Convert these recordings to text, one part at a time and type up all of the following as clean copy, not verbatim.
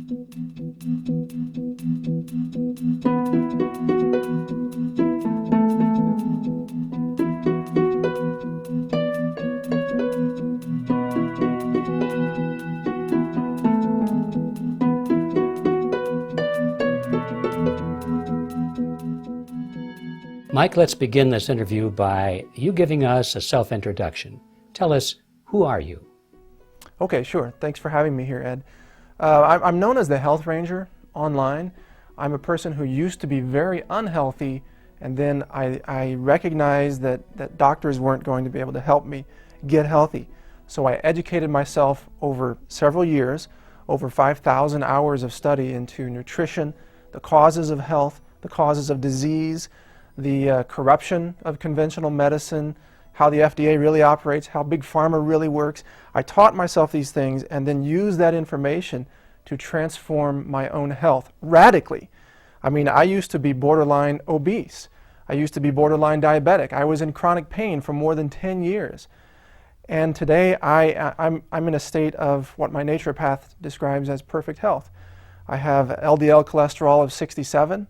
Mike, let's begin this interview by you giving us a self-introduction. Tell us, who are you? Okay, sure. Thanks for having me here, Ed. I'm known as the Health Ranger online. I'm a person who used to be very unhealthy, and then I recognized that doctors weren't going to be able to help me get healthy. So I educated myself over several years, over 5,000 hours of study into nutrition, the causes of health, the causes of disease, the corruption of conventional medicine, how the FDA really operates, how Big Pharma really works. I taught myself these things and then used that information to transform my own health radically. I mean, I used to be borderline obese. I used to be borderline diabetic. I was in chronic pain for more than 10 years. And today I'm in a state of what my naturopath describes as perfect health. I have LDL cholesterol of 67.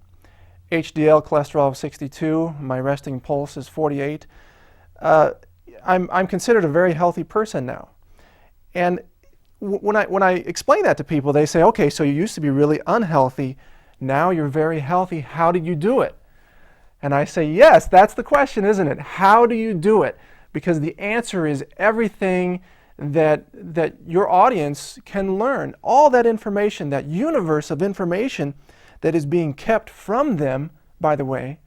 HDL cholesterol of 62, my resting pulse is 48. I'm considered a very healthy person now. And when I explain that to people, they say, okay, so you used to be really unhealthy, now you're very healthy, how did you do it? And I say, yes, that's the question, isn't it? How do you do it? Because the answer is everything that your audience can learn. All that information, that universe of information that is being kept from them, by the way,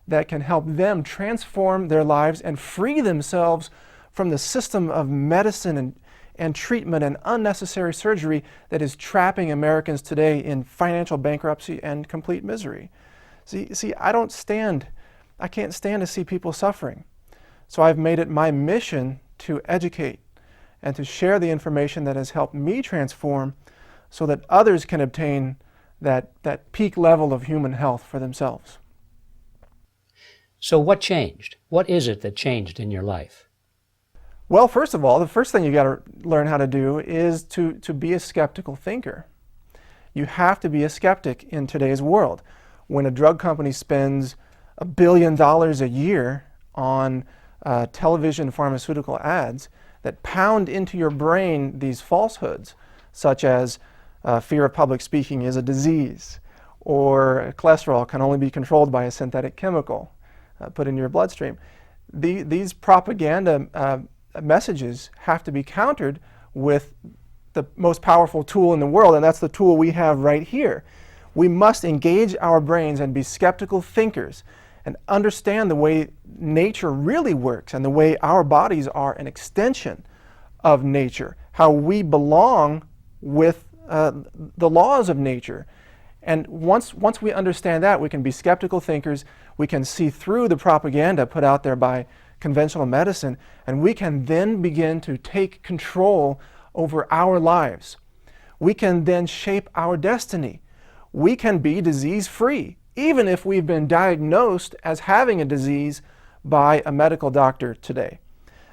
that can help them transform their lives and free themselves from the system of medicine and treatment and unnecessary surgery that is trapping Americans today in financial bankruptcy and complete misery. See, I can't stand to see people suffering. So I've made it my mission to educate and to share the information that has helped me transform so that others can obtain that peak level of human health for themselves. So what changed? What is it that changed in your life? Well, first of all, the first thing you got to learn how to do is to be a skeptical thinker. You have to be a skeptic in today's world. When a drug company spends $1 billion a year on television pharmaceutical ads that pound into your brain these falsehoods, such as fear of public speaking is a disease, or cholesterol can only be controlled by a synthetic chemical put in your bloodstream. These propaganda messages have to be countered with the most powerful tool in the world, and that's the tool we have right here. We must engage our brains and be skeptical thinkers and understand the way nature really works and the way our bodies are an extension of nature, how we belong with the laws of nature. And once we understand that, we can be skeptical thinkers, we can see through the propaganda put out there by conventional medicine, and we can then begin to take control over our lives. We can then shape our destiny. We can be disease-free, even if we've been diagnosed as having a disease by a medical doctor today.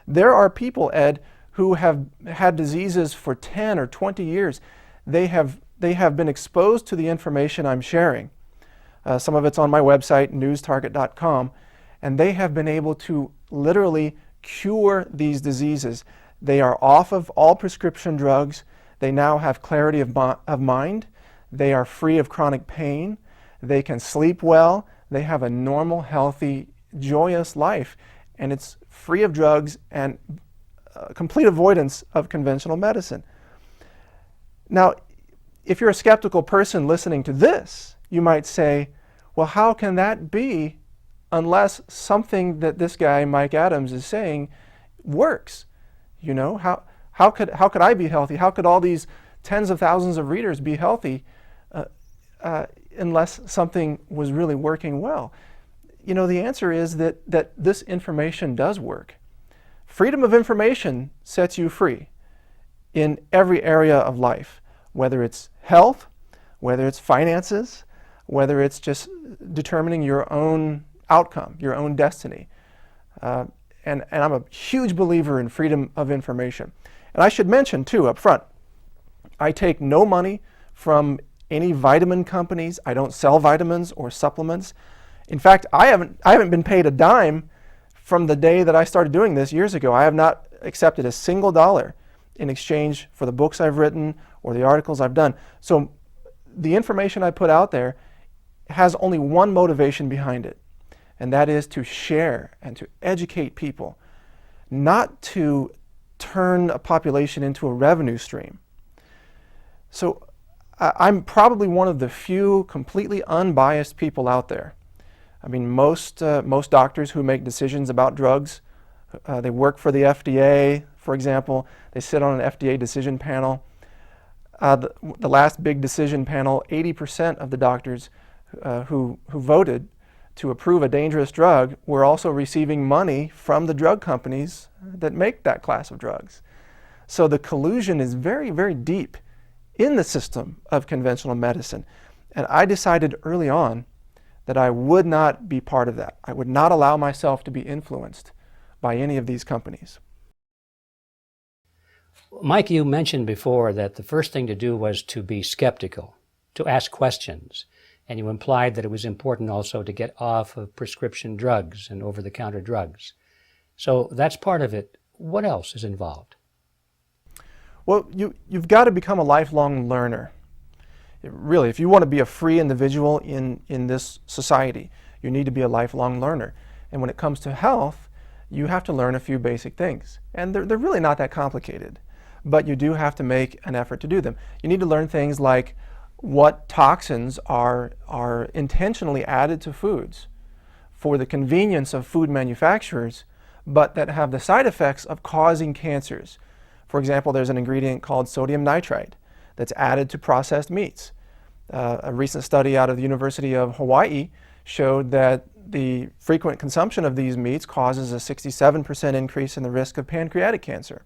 There are people, Ed, who have had diseases for 10 or 20 years. They have been exposed to the information I'm sharing. Some of it's on my website, newstarget.com, and they have been able to literally cure these diseases. They are off of all prescription drugs. They now have clarity of mind. They are free of chronic pain. They can sleep well. They have a normal, healthy, joyous life, and it's free of drugs and complete avoidance of conventional medicine. Now, if you're a skeptical person listening to this, you might say, well, how can that be unless something that this guy, Mike Adams, is saying works? You know, how could I be healthy? How could all these tens of thousands of readers be healthy unless something was really working well? You know, the answer is that this information does work. Freedom of information sets you free in every area of life, whether it's health, whether it's finances, whether it's just determining your own outcome, your own destiny. And I'm a huge believer in freedom of information. And I should mention too up front, I take no money from any vitamin companies. I don't sell vitamins or supplements. In fact, I haven't been paid a dime from the day that I started doing this years ago. I have not accepted a single dollar in exchange for the books I've written or the articles I've done. So the information I put out there has only one motivation behind it, and that is to share and to educate people, not to turn a population into a revenue stream. So I'm probably one of the few completely unbiased people out there. I mean, most doctors who make decisions about drugs, they work for the FDA, for example. They sit on an FDA decision panel. The last big decision panel, 80% of the doctors who voted to approve a dangerous drug were also receiving money from the drug companies that make that class of drugs. So the collusion is very, very deep in the system of conventional medicine. And I decided early on that I would not be part of that. I would not allow myself to be influenced by any of these companies. Mike, you mentioned before that the first thing to do was to be skeptical, to ask questions. And you implied that it was important also to get off of prescription drugs and over-the-counter drugs. So that's part of it. What else is involved? Well, you've got to become a lifelong learner. Really, if you want to be a free individual in this society, you need to be a lifelong learner. And when it comes to health, you have to learn a few basic things. And they're really not that complicated, but you do have to make an effort to do them. You need to learn things like what toxins are intentionally added to foods for the convenience of food manufacturers, but that have the side effects of causing cancers. For example, there's an ingredient called sodium nitrite that's added to processed meats. A recent study out of the University of Hawaii showed that the frequent consumption of these meats causes a 67% increase in the risk of pancreatic cancer.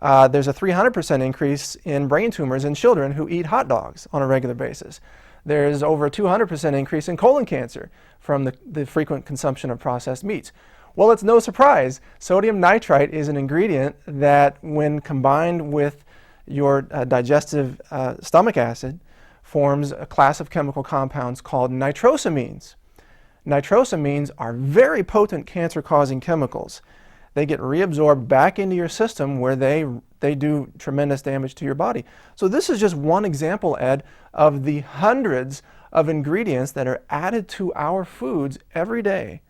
There's a 300% increase in brain tumors in children who eat hot dogs on a regular basis. There's over a 200% increase in colon cancer from the frequent consumption of processed meats. Well, it's no surprise. Sodium nitrite is an ingredient that, when combined with your digestive stomach acid, forms a class of chemical compounds called nitrosamines. Nitrosamines are very potent cancer-causing chemicals. They get reabsorbed back into your system where they do tremendous damage to your body. So this is just one example, Ed, of the hundreds of ingredients that are added to our foods every day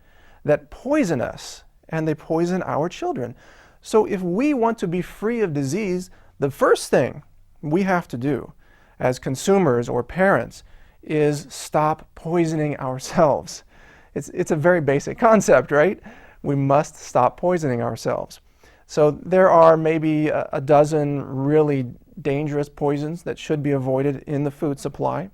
that poison us, and they poison our children. So if we want to be free of disease, the first thing we have to do as consumers or parents is stop poisoning ourselves. It's a very basic concept, right? We must stop poisoning ourselves. So there are maybe a dozen really dangerous poisons that should be avoided in the food supply.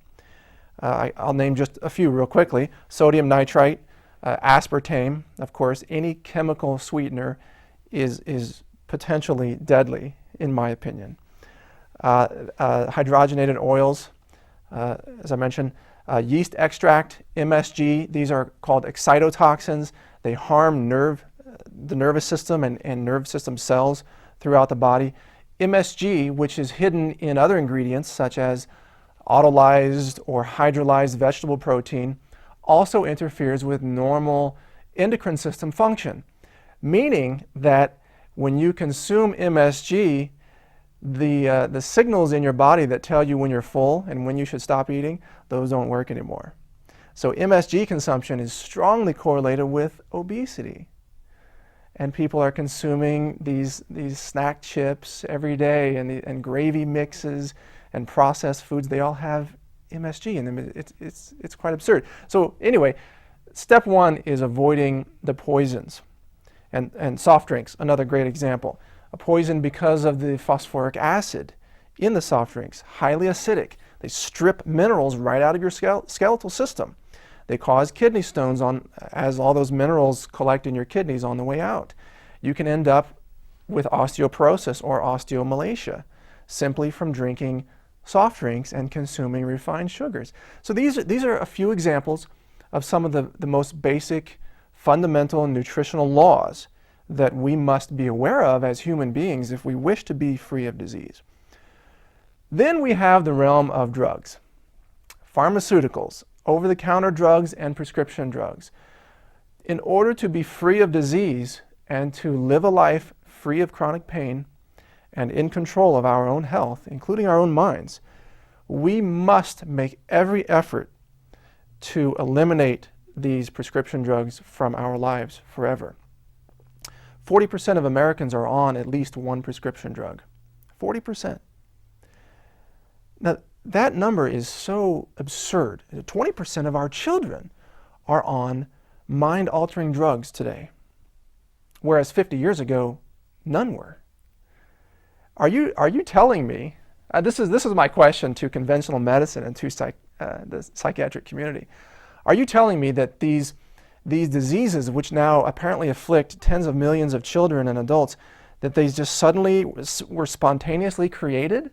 I'll name just a few real quickly. Sodium nitrite, aspartame, of course. Any chemical sweetener is potentially deadly, in my opinion. Hydrogenated oils, as I mentioned. Yeast extract, MSG, these are called excitotoxins. They harm the nervous system and nerve system cells throughout the body. MSG, which is hidden in other ingredients such as autolyzed or hydrolyzed vegetable protein, also interferes with normal endocrine system function, meaning that when you consume MSG, the signals in your body that tell you when you're full and when you should stop eating, those don't work anymore. So MSG consumption is strongly correlated with obesity. And people are consuming these snack chips every day and gravy mixes and processed foods. They all have MSG in them. It's quite absurd. So anyway, step one is avoiding the poisons. And soft drinks, another great example. A poison because of the phosphoric acid in the soft drinks, highly acidic. They strip minerals right out of your skeletal system. They cause kidney stones as all those minerals collect in your kidneys on the way out. You can end up with osteoporosis or osteomalacia simply from drinking soft drinks and consuming refined sugars. So these are a few examples of some of the most basic fundamental nutritional laws that we must be aware of as human beings if we wish to be free of disease. Then we have the realm of drugs. Pharmaceuticals, over-the-counter drugs and prescription drugs. In order to be free of disease and to live a life free of chronic pain and in control of our own health, including our own minds, we must make every effort to eliminate these prescription drugs from our lives forever. 40% of Americans are on at least one prescription drug. 40%. Now, that number is so absurd. 20% of our children are on mind-altering drugs today, whereas 50 years ago, none were. Are you telling me, this is my question to conventional medicine and to the psychiatric community, are you telling me that these diseases, which now apparently afflict tens of millions of children and adults, that they just suddenly were spontaneously created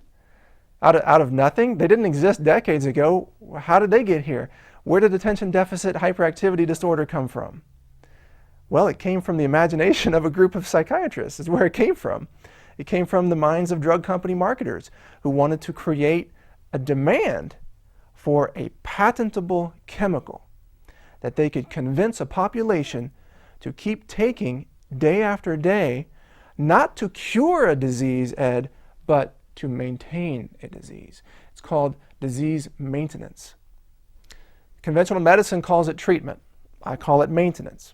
out of nothing? They didn't exist decades ago. How did they get here? Where did attention deficit hyperactivity disorder come from? Well, it came from the imagination of a group of psychiatrists, is where it came from. It came from the minds of drug company marketers who wanted to create a demand for a patentable chemical that they could convince a population to keep taking day after day, not to cure a disease, Ed, but to maintain a disease. It's called disease maintenance. Conventional medicine calls it treatment. I call it maintenance.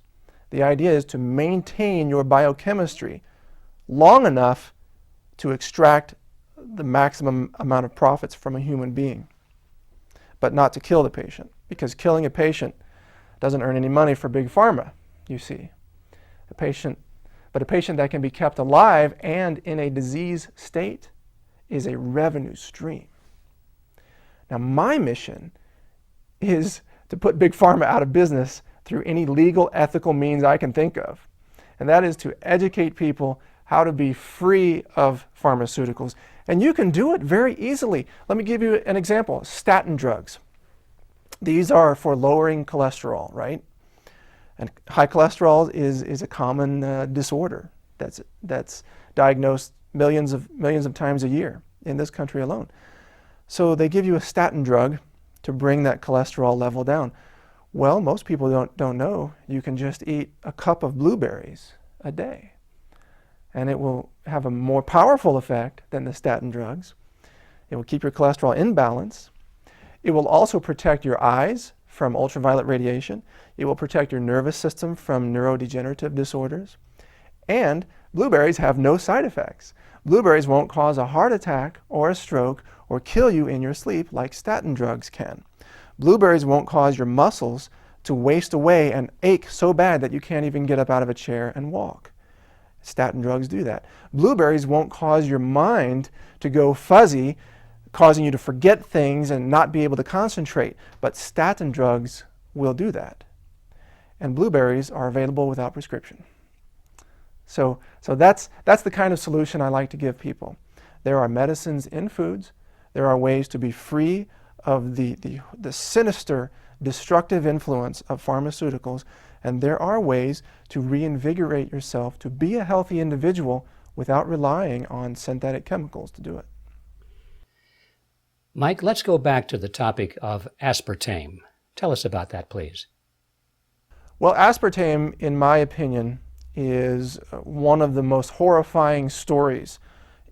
The idea is to maintain your biochemistry long enough to extract the maximum amount of profits from a human being, but not to kill the patient, because killing a patient doesn't earn any money for big pharma, you see. But a patient that can be kept alive and in a disease state is a revenue stream. Now, my mission is to put big pharma out of business through any legal, ethical means I can think of. And that is to educate people how to be free of pharmaceuticals. And you can do it very easily. Let me give you an example. Statin drugs. These are for lowering cholesterol, right? And high cholesterol is a common disorder that's diagnosed millions of times a year in this country alone. So they give you a statin drug to bring that cholesterol level down. Well, most people don't know you can just eat a cup of blueberries a day, and it will have a more powerful effect than the statin drugs. It will keep your cholesterol in balance. It will also protect your eyes from ultraviolet radiation. It will protect your nervous system from neurodegenerative disorders. And blueberries have no side effects. Blueberries won't cause a heart attack or a stroke or kill you in your sleep like statin drugs can. Blueberries won't cause your muscles to waste away and ache so bad that you can't even get up out of a chair and walk. Statin drugs do that. Blueberries won't cause your mind to go fuzzy, causing you to forget things and not be able to concentrate. But statin drugs will do that. And blueberries are available without prescription. So that's the kind of solution I like to give people. There are medicines in foods. There are ways to be free of the sinister, destructive influence of pharmaceuticals. And there are ways to reinvigorate yourself, to be a healthy individual without relying on synthetic chemicals to do it. Mike, let's go back to the topic of aspartame. Tell us about that, please. Well, aspartame, in my opinion, is one of the most horrifying stories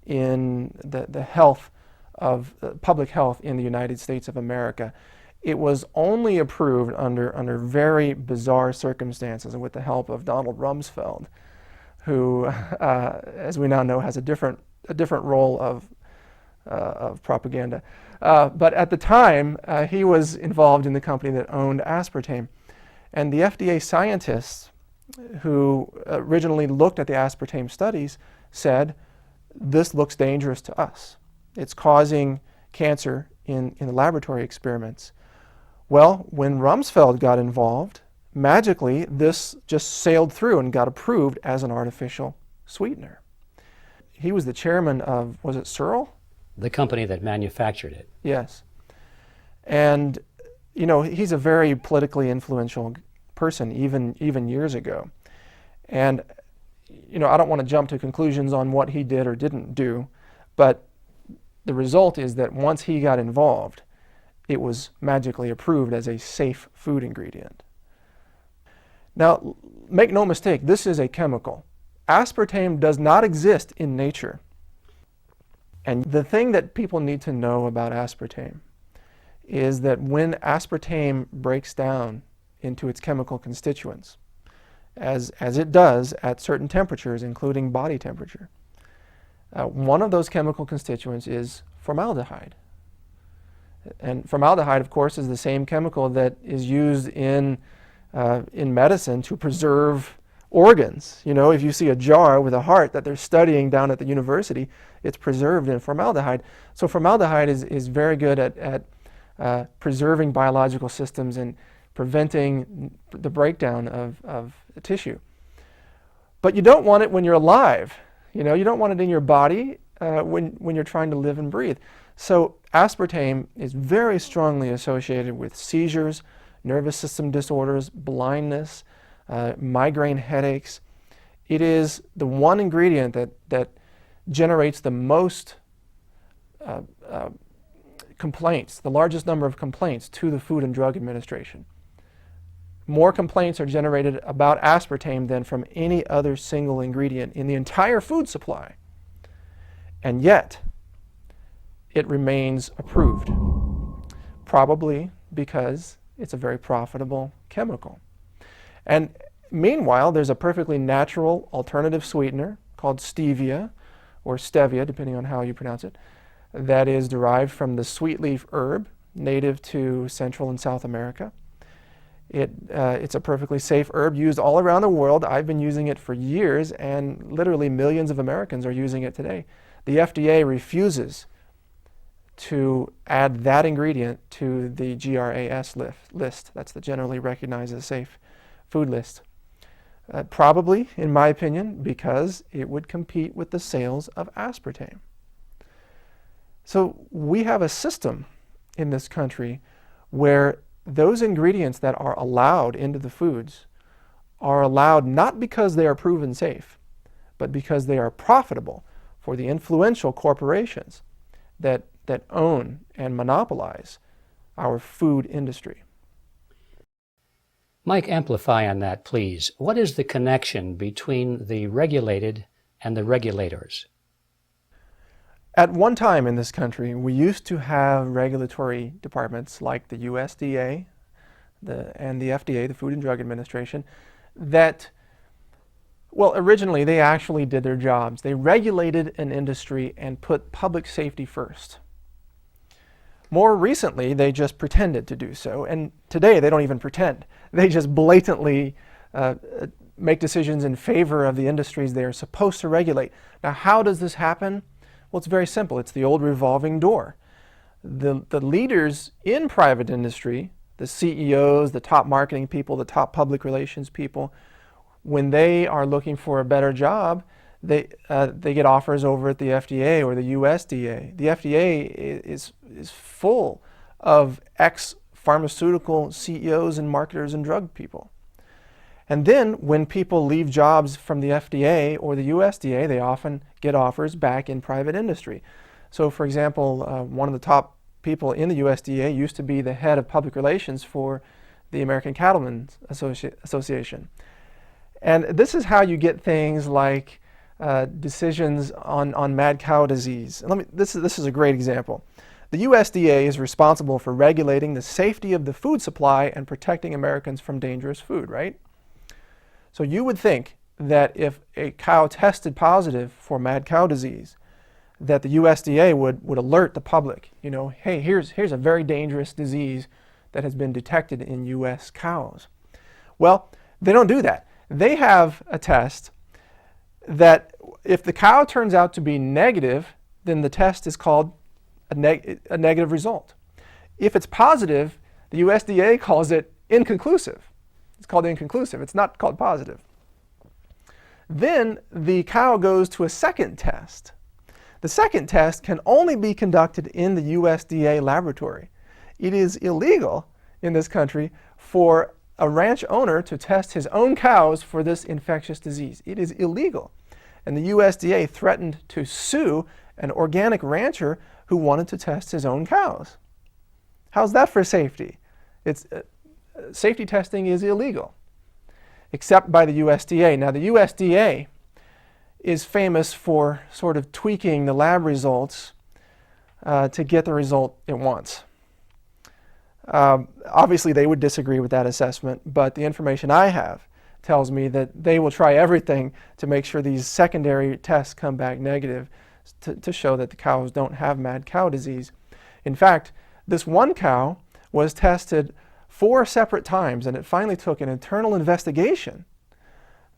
in the health of public health in the United States of America. It was only approved under very bizarre circumstances and with the help of Donald Rumsfeld, who, as we now know, has a different role of propaganda. But at the time, he was involved in the company that owned aspartame. And the FDA scientists who originally looked at the aspartame studies said, this looks dangerous to us. It's causing cancer in the laboratory experiments. Well, when Rumsfeld got involved, magically this just sailed through and got approved as an artificial sweetener. He was the chairman of, was it Searle? The company that manufactured it. Yes. And, you know, he's a very politically influential person, even years ago. And, you know, I don't want to jump to conclusions on what he did or didn't do, but the result is that once he got involved, it was magically approved as a safe food ingredient. Now, make no mistake, this is a chemical. Aspartame does not exist in nature. And the thing that people need to know about aspartame is that when aspartame breaks down into its chemical constituents, as it does at certain temperatures, including body temperature, one of those chemical constituents is formaldehyde. And formaldehyde, of course, is the same chemical that is used in medicine to preserve organs. You know, if you see a jar with a heart that they're studying down at the university, it's preserved in formaldehyde. So formaldehyde is very good at preserving biological systems and preventing the breakdown of tissue. But you don't want it when you're alive. You know, you don't want it in your body when you're trying to live and breathe. So aspartame is very strongly associated with seizures, nervous system disorders, blindness, migraine headaches. It is the one ingredient that generates the most complaints, the largest number of complaints to the Food and Drug Administration. More complaints are generated about aspartame than from any other single ingredient in the entire food supply. And yet, it remains approved, probably because it's a very profitable chemical. And meanwhile, there's a perfectly natural alternative sweetener called stevia, or stevia, depending on how you pronounce it, that is derived from the sweet leaf herb native to Central and South America. It's a perfectly safe herb used all around the world. I've been using it for years, and literally millions of Americans are using it today. The FDA refuses to add that ingredient to the GRAS list. That's the generally recognized as safe food list. Probably, in my opinion, because it would compete with the sales of aspartame. So we have a system in this country where those ingredients that are allowed into the foods are allowed not because they are proven safe, but because they are profitable for the influential corporations that own and monopolize our food industry. Mike, amplify on that, please. What is the connection between the regulated and the regulators? At one time in this country, we used to have regulatory departments like the USDA and the FDA, the Food and Drug Administration, that, well, originally they actually did their jobs. They regulated an industry and put public safety first. More recently, they just pretended to do so, and today they don't even pretend. They just blatantly make decisions in favor of the industries they are supposed to regulate. Now, how does this happen? Well, it's very simple. It's the old revolving door. The leaders in private industry, the CEOs, the top marketing people, the top public relations people, when they are looking for a better job, they get offers over at the FDA or the USDA. The FDA is full of ex-pharmaceutical CEOs and marketers and drug people. And then when people leave jobs from the FDA or the USDA, they often get offers back in private industry. So for example, one of the top people in the USDA used to be the head of public relations for the American Cattlemen's Association. And this is how you get things like decisions on mad cow disease. This is a great example. The USDA is responsible for regulating the safety of the food supply and protecting Americans from dangerous food, right? So you would think that if a cow tested positive for mad cow disease, that the USDA would alert the public, you know, hey, here's a very dangerous disease that has been detected in US cows. Well, they don't do that. They have a test that if the cow turns out to be negative, then the test is called a negative result. If it's positive, the USDA calls it inconclusive. It's called inconclusive. It's not called positive. Then the cow goes to a second test. The second test can only be conducted in the USDA laboratory. It is illegal in this country for a ranch owner to test his own cows for this infectious disease. It is illegal. And the USDA threatened to sue an organic rancher who wanted to test his own cows. How's that for safety? Safety testing is illegal, except by the USDA. Now, the USDA is famous for sort of tweaking the lab results to get the result it wants. Obviously, they would disagree with that assessment, but the information I have tells me that they will try everything to make sure these secondary tests come back negative to show that the cows don't have mad cow disease. In fact, this one cow was tested 4 separate times, and it finally took an internal investigation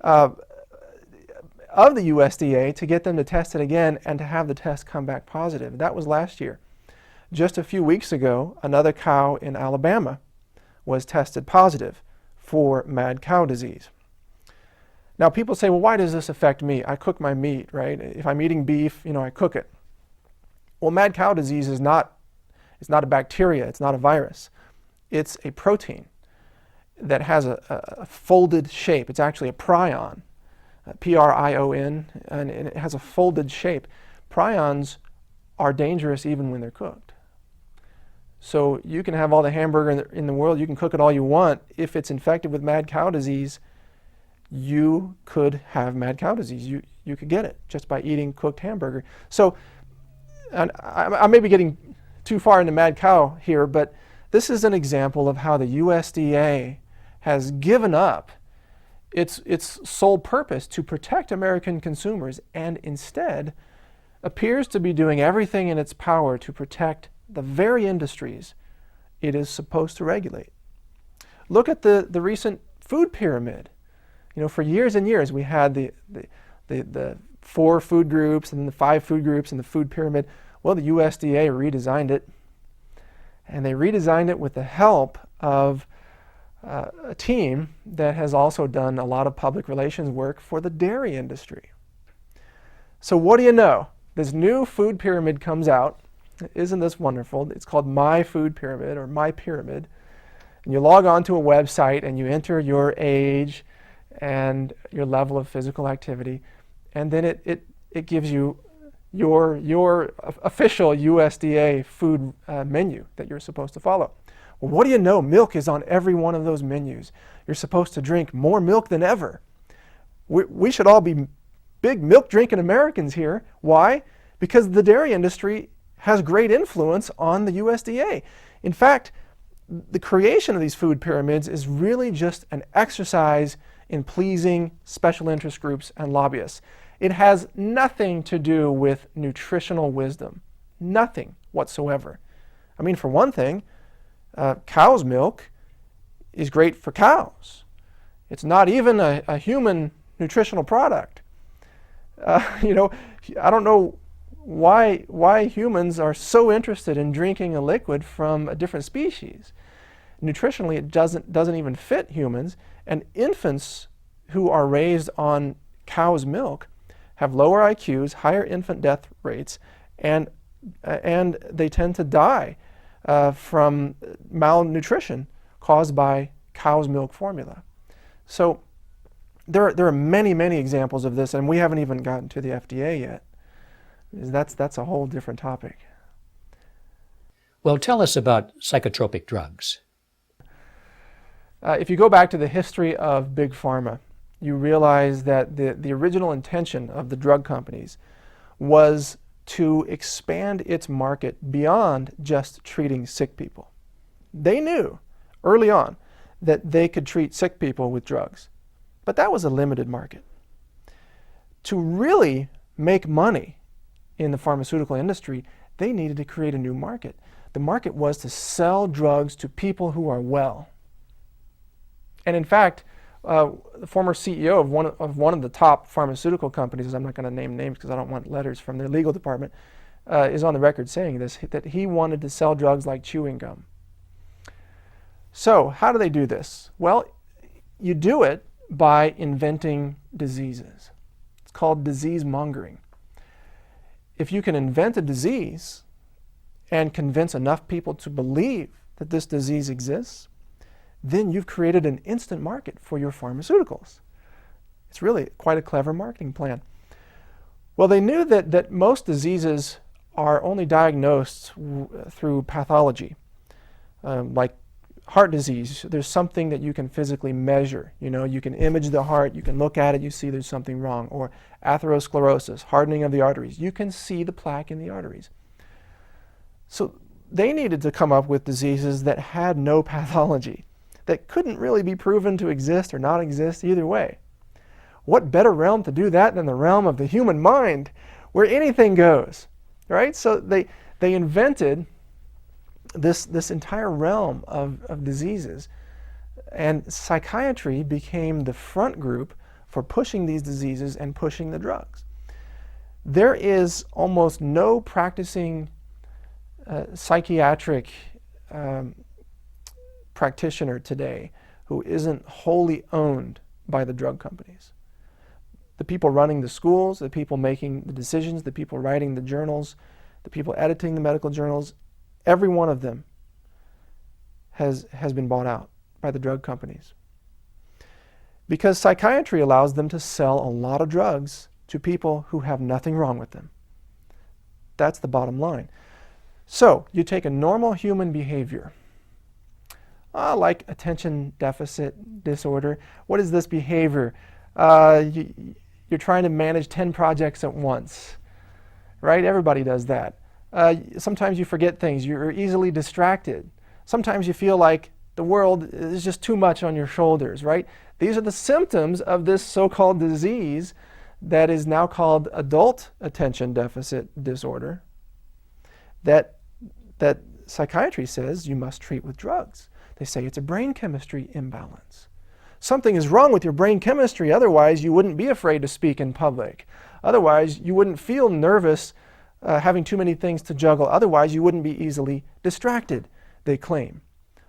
of the USDA to get them to test it again and to have the test come back positive. That was last year. Just a few weeks ago, another cow in Alabama was tested positive for mad cow disease. Now, people say, well, why does this affect me? I cook my meat, right? If I'm eating beef, I cook it. Well, mad cow disease is not a bacteria, it's not a virus. It's a protein that has a folded shape. It's actually a prion, P-R-I-O-N, and it has a folded shape. Prions are dangerous even when they're cooked. So you can have all the hamburger in the world, you can cook it all you want. If it's infected with mad cow disease, you could have mad cow disease. You could get it just by eating cooked hamburger. So, and I may be getting too far into mad cow here, but this is an example of how the USDA has given up its sole purpose to protect American consumers and instead appears to be doing everything in its power to protect the very industries it is supposed to regulate. Look at the recent food pyramid. For years and years we had the 4 food groups and then the 5 food groups in the food pyramid. Well, the USDA redesigned it, and they redesigned it with the help of a team that has also done a lot of public relations work for the dairy industry. So what do you know? This new food pyramid comes out. Isn't this wonderful? It's called My Food Pyramid or My Pyramid. And you log on to a website and you enter your age and your level of physical activity, and then it gives you your official USDA food menu that you're supposed to follow. Well, what do you know? Milk is on every one of those menus. You're supposed to drink more milk than ever. We should all be big milk drinking Americans here. Why? Because the dairy industry has great influence on the USDA. In fact, the creation of these food pyramids is really just an exercise in pleasing special interest groups and lobbyists. It has nothing to do with nutritional wisdom. Nothing whatsoever. I mean, for one thing, cow's milk is great for cows. It's not even a human nutritional product. I don't know why humans are so interested in drinking a liquid from a different species. Nutritionally, it doesn't even fit humans, and infants who are raised on cow's milk have lower IQs, higher infant death rates, and they tend to die from malnutrition caused by cow's milk formula. So there are many, many examples of this, and we haven't even gotten to the FDA yet. That's a whole different topic. Well, tell us about psychotropic drugs. If you go back to the history of Big Pharma, you realize that the original intention of the drug companies was to expand its market beyond just treating sick people. They knew early on that they could treat sick people with drugs, but that was a limited market. To really make money in the pharmaceutical industry, they needed to create a new market. The market was to sell drugs to people who are well. And in fact, the former CEO of one of the top pharmaceutical companies, I'm not going to name names because I don't want letters from their legal department, is on the record saying this, that he wanted to sell drugs like chewing gum. So how do they do this? Well, you do it by inventing diseases. It's called disease mongering. If you can invent a disease and convince enough people to believe that this disease exists, then you've created an instant market for your pharmaceuticals. It's really quite a clever marketing plan. Well, they knew that most diseases are only diagnosed through pathology, like heart disease. There's something that you can physically measure. You know, you can image the heart, you can look at it, you see there's something wrong. Or atherosclerosis, hardening of the arteries. You can see the plaque in the arteries. So they needed to come up with diseases that had no pathology, that couldn't really be proven to exist or not exist either way. What better realm to do that than the realm of the human mind, where anything goes, right? So they invented this entire realm of diseases, and psychiatry became the front group for pushing these diseases and pushing the drugs. There is almost no practicing psychiatric practitioner today who isn't wholly owned by the drug companies. The people running the schools, the people making the decisions, the people writing the journals, the people editing the medical journals, every one of them has been bought out by the drug companies. Because psychiatry allows them to sell a lot of drugs to people who have nothing wrong with them. That's the bottom line. So you take a normal human behavior, like attention deficit disorder. What is this behavior? You're trying to manage 10 projects at once, right? Everybody does that. Sometimes you forget things. You're easily distracted. Sometimes you feel like the world is just too much on your shoulders, right? These are the symptoms of this so-called disease that is now called adult attention deficit disorder that psychiatry says you must treat with drugs. They say it's a brain chemistry imbalance. Something is wrong with your brain chemistry, otherwise you wouldn't be afraid to speak in public. Otherwise you wouldn't feel nervous having too many things to juggle. Otherwise you wouldn't be easily distracted, they claim.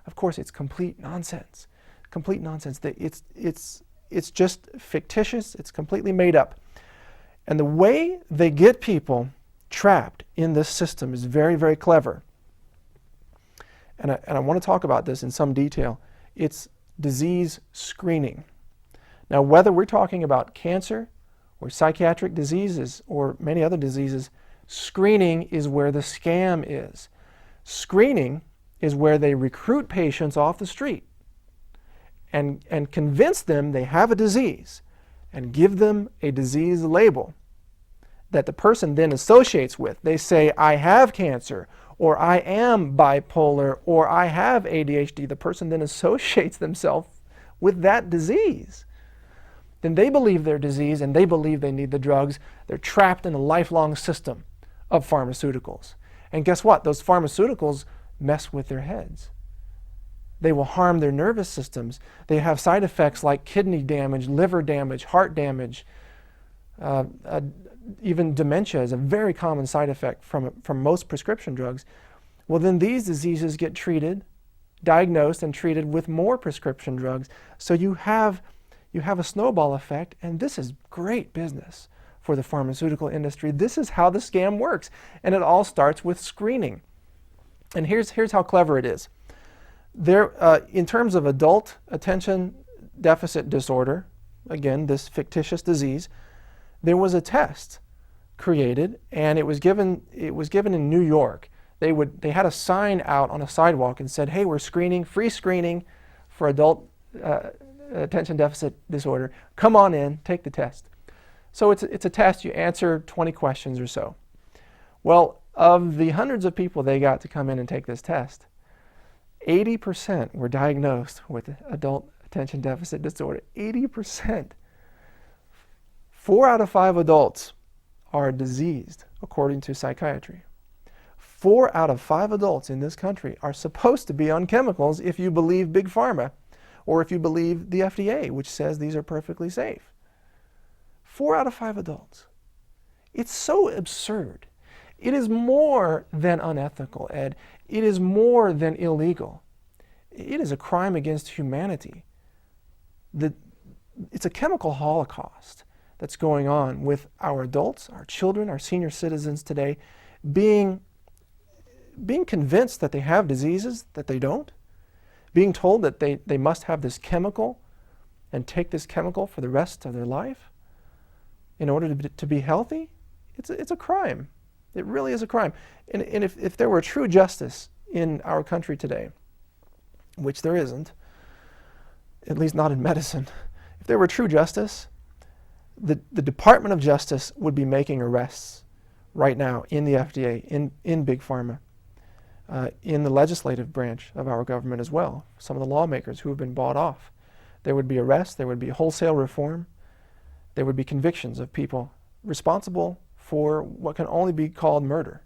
Of course, it's complete nonsense. Complete nonsense. It's just fictitious. It's completely made up. And the way they get people trapped in this system is very, very clever. And I want to talk about this in some detail. It's disease screening. Now, whether we're talking about cancer or psychiatric diseases or many other diseases, screening is where the scam is. Screening is where they recruit patients off the street and convince them they have a disease and give them a disease label that the person then associates with. They say, I have cancer, or I am bipolar, or I have ADHD. The person then associates themselves with that disease. Then they believe their disease and they believe they need the drugs. They're trapped in a lifelong system of pharmaceuticals. And guess what? Those pharmaceuticals mess with their heads. They will harm their nervous systems. They have side effects like kidney damage, liver damage, heart damage. Even dementia is a very common side effect from most prescription drugs. Well, then these diseases get treated, diagnosed, and treated with more prescription drugs. So you have a snowball effect, and this is great business for the pharmaceutical industry. This is how the scam works, and it all starts with screening. And here's how clever it is. In terms of adult attention deficit disorder, again, this fictitious disease, there was a test created, and it was given in New York. They had a sign out on a sidewalk and said, hey, we're screening, free screening for adult attention deficit disorder. Come on in, take the test. So it's a test. You answer 20 questions or so. Well, of the hundreds of people they got to come in and take this test, 80% were diagnosed with adult attention deficit disorder. 80%. 4 out of 5 adults are diseased, according to psychiatry. 4 out of 5 adults in this country are supposed to be on chemicals if you believe Big Pharma, or if you believe the FDA, which says these are perfectly safe. 4 out of 5 adults. It's so absurd. It is more than unethical, Ed. It is more than illegal. It is a crime against humanity. It's a chemical holocaust that's going on with our adults, our children, our senior citizens today, being convinced that they have diseases that they don't, being told that they must have this chemical and take this chemical for the rest of their life in order to be healthy. It's a crime. It really is a crime. And if there were true justice in our country today, which there isn't, at least not in medicine, if there were true justice, the Department of Justice would be making arrests right now in the FDA, in Big Pharma, in the legislative branch of our government as well, some of the lawmakers who have been bought off. There would be arrests, there would be wholesale reform, there would be convictions of people responsible for what can only be called murder.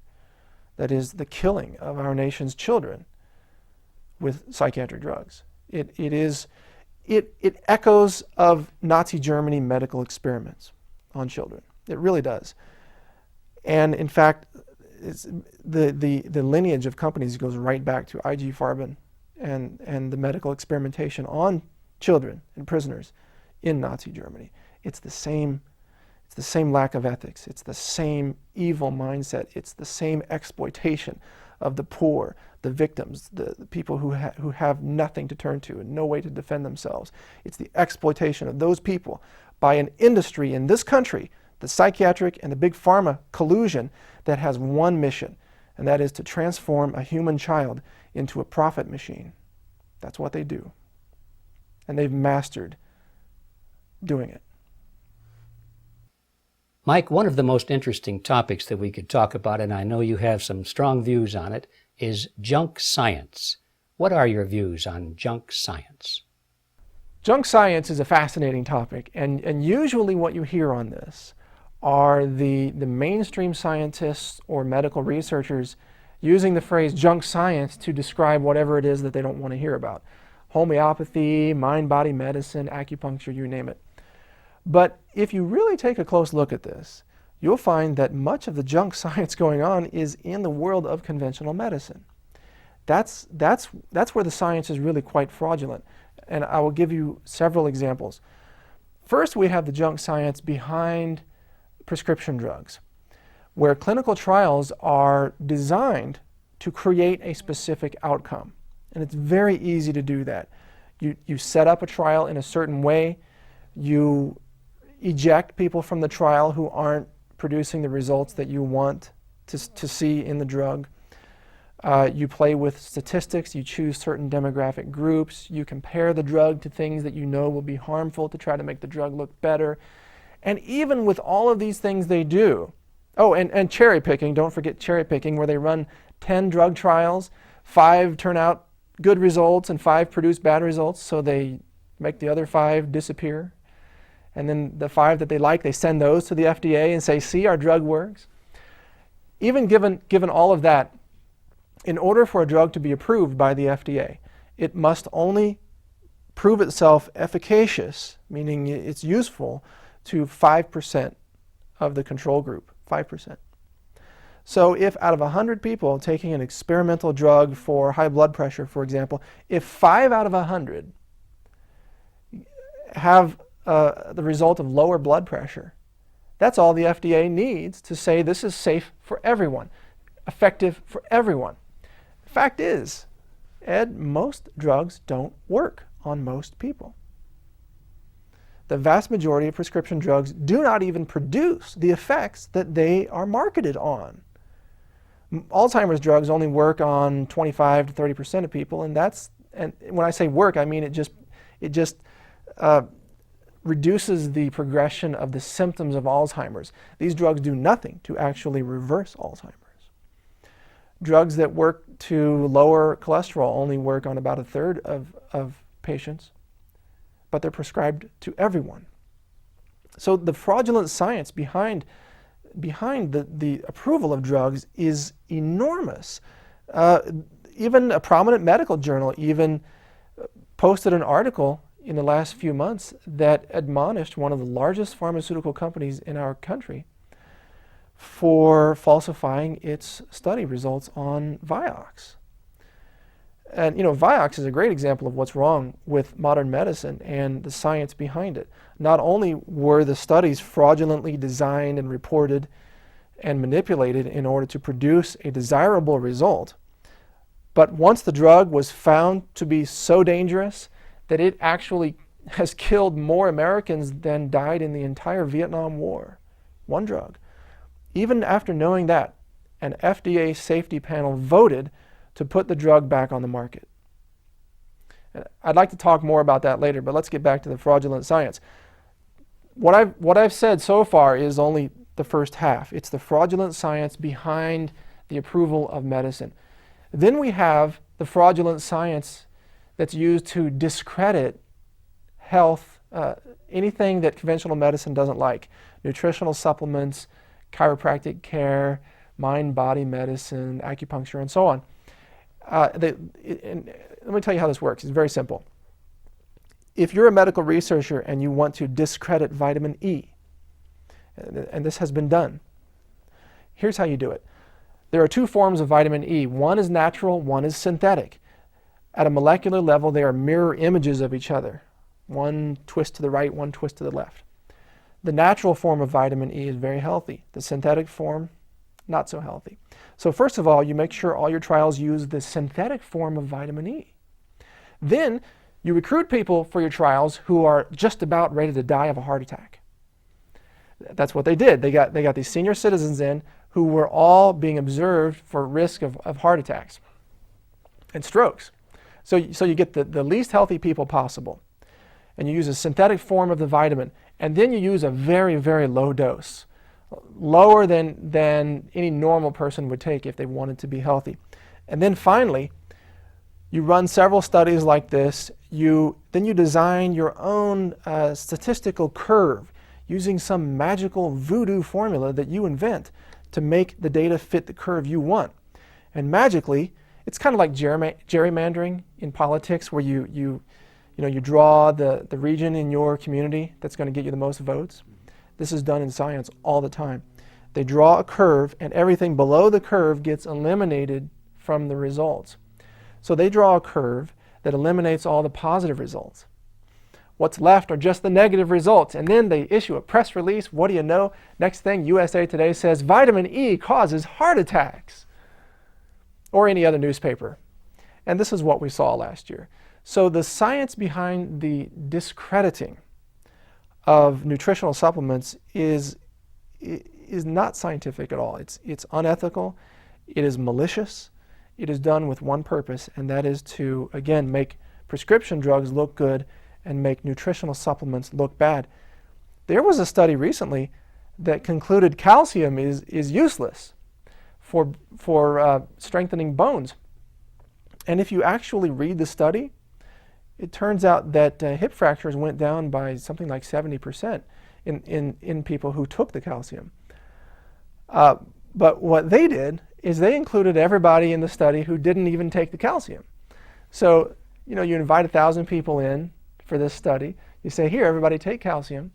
That is the killing of our nation's children with psychiatric drugs. It echoes of Nazi Germany medical experiments on children. It really does. And in fact, the lineage of companies goes right back to IG Farben and the medical experimentation on children and prisoners in Nazi Germany. It's the same lack of ethics. It's the same evil mindset. It's the same exploitation of the poor, the victims, the people who have nothing to turn to and no way to defend themselves. It's the exploitation of those people by an industry in this country, the psychiatric and the big pharma collusion, that has one mission, and that is to transform a human child into a profit machine. That's what they do. And they've mastered doing it. Mike, one of the most interesting topics that we could talk about, and I know you have some strong views on it, is junk science. What are your views on junk science? Junk science is a fascinating topic, and usually what you hear on this are the mainstream scientists or medical researchers using the phrase junk science to describe whatever it is that they don't want to hear about. Homeopathy, mind-body medicine, acupuncture, you name it. But if you really take a close look at this, you'll find that much of the junk science going on is in the world of conventional medicine. That's where the science is really quite fraudulent. And I will give you several examples. First, we have the junk science behind prescription drugs, where clinical trials are designed to create a specific outcome. And it's very easy to do that. You set up a trial in a certain way, you eject people from the trial who aren't producing the results that you want to see in the drug. You play with statistics, you choose certain demographic groups, you compare the drug to things that you know will be harmful to try to make the drug look better. And even with all of these things they do, and cherry picking, don't forget cherry picking, where they run 10 drug trials, 5 turn out good results and 5 produce bad results, so they make the other 5 disappear. And then the 5 that they like, they send those to the FDA and say, see, our drug works. Even given all of that, in order for a drug to be approved by the FDA, it must only prove itself efficacious, meaning it's useful, to 5% of the control group, 5%. So if out of 100 people taking an experimental drug for high blood pressure, for example, if 5 out of 100 have the result of lower blood pressure, that's all the FDA needs to say this is safe for everyone, effective for everyone. Fact is, Ed, most drugs don't work on most people. The vast majority of prescription drugs do not even produce the effects that they are marketed on. Alzheimer's drugs only work on 25 to 30% of people, and when I say work, I mean it just reduces the progression of the symptoms of Alzheimer's. These drugs do nothing to actually reverse Alzheimer's. Drugs that work to lower cholesterol only work on about 1/3 of patients, but they're prescribed to everyone. So the fraudulent science behind the approval of drugs is enormous. Even a prominent medical journal even posted an article in the last few months that admonished one of the largest pharmaceutical companies in our country for falsifying its study results on Vioxx. And Vioxx is a great example of what's wrong with modern medicine and the science behind it. Not only were the studies fraudulently designed and reported and manipulated in order to produce a desirable result, but once the drug was found to be so dangerous that it actually has killed more Americans than died in the entire Vietnam War, one drug. Even after knowing that, an FDA safety panel voted to put the drug back on the market. I'd like to talk more about that later, but let's get back to the fraudulent science. What I've said so far is only the first half. It's the fraudulent science behind the approval of medicine. Then we have the fraudulent science that's used to discredit health, anything that conventional medicine doesn't like. Nutritional supplements, chiropractic care, mind-body medicine, acupuncture, and so on. Let me tell you how this works. It's very simple. If you're a medical researcher and you want to discredit vitamin E, and this has been done, here's how you do it. There are two forms of vitamin E. One is natural, one is synthetic. At a molecular level, they are mirror images of each other. One twist to the right, one twist to the left. The natural form of vitamin E is very healthy. The synthetic form, not so healthy. So first of all, you make sure all your trials use the synthetic form of vitamin E. Then you recruit people for your trials who are just about ready to die of a heart attack. That's what they did. They got these senior citizens in who were all being observed for risk of heart attacks and strokes. So you get the least healthy people possible, and you use a synthetic form of the vitamin, and then you use a very, very low dose, lower than any normal person would take if they wanted to be healthy. And then finally, you run several studies like this. Then you design your own statistical curve using some magical voodoo formula that you invent to make the data fit the curve you want. And magically, it's kind of like gerrymandering in politics, where you draw the region in your community that's going to get you the most votes. This is done in science all the time. They draw a curve, and everything below the curve gets eliminated from the results. So they draw a curve that eliminates all the positive results. What's left are just the negative results, and then they issue a press release. What do you know? Next thing, USA Today says vitamin E causes heart attacks, or any other newspaper. And this is what we saw last year. So the science behind the discrediting of nutritional supplements is not scientific at all. It's unethical. It is malicious. It is done with one purpose, and that is to, again, make prescription drugs look good and make nutritional supplements look bad. There was a study recently that concluded calcium is useless for strengthening bones. And if you actually read the study, it turns out that hip fractures went down by something like 70% in people who took the calcium. But what they did is they included everybody in the study who didn't even take the calcium. So, you invite 1,000 people in for this study. You say, here, everybody take calcium.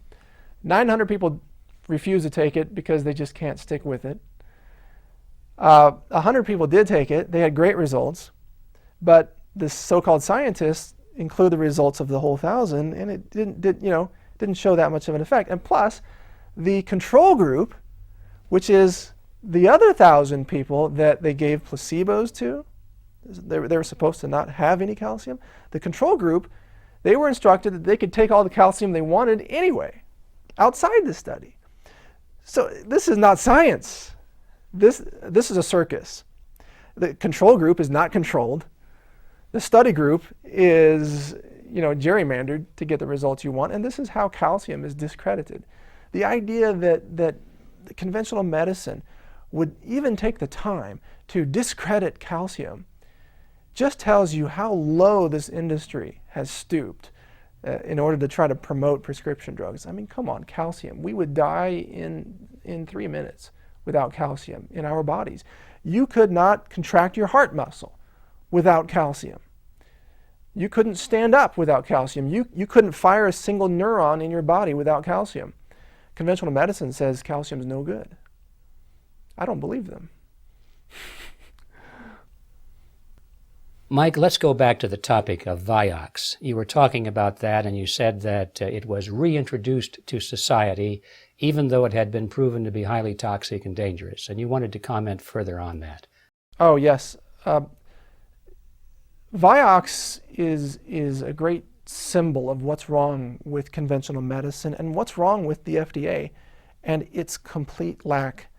900 people refuse to take it because they just can't stick with it. 100 people did take it. They had great results. But the so-called scientists include the results of the whole 1,000, and it didn't show that much of an effect. And plus, the control group, which is the other 1,000 people that they gave placebos to, they were supposed to not have any calcium. The control group, they were instructed that they could take all the calcium they wanted anyway, outside the study. So this is not science. This is a circus. The control group is not controlled. The study group is, gerrymandered to get the results you want, and this is how calcium is discredited. The idea that conventional medicine would even take the time to discredit calcium just tells you how low this industry has stooped in order to try to promote prescription drugs. I mean, come on, calcium. We would die in 3 minutes without calcium in our bodies. You could not contract your heart muscle without calcium. You couldn't stand up without calcium. You couldn't fire a single neuron in your body without calcium. Conventional medicine says calcium is no good. I don't believe them. Mike, let's go back to the topic of Vioxx. You were talking about that, and you said that it was reintroduced to society, even though it had been proven to be highly toxic and dangerous. And you wanted to comment further on that. Oh, yes. Vioxx is a great symbol of what's wrong with conventional medicine and what's wrong with the FDA and its complete lack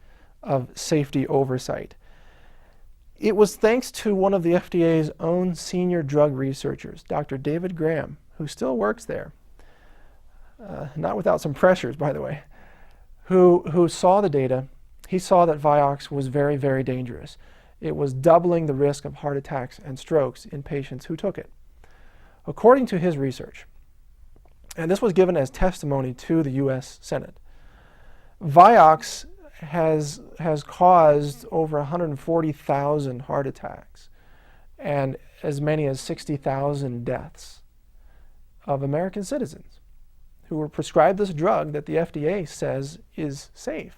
of safety oversight. It was thanks to one of the FDA's own senior drug researchers, Dr. David Graham, who still works there, not without some pressures, by the way, who saw the data. He saw that Vioxx was very, very dangerous. It was doubling the risk of heart attacks and strokes in patients who took it. According to his research, and this was given as testimony to the U.S. Senate, Vioxx has caused over 140,000 heart attacks and as many as 60,000 deaths of American citizens who were prescribed this drug that the FDA says is safe.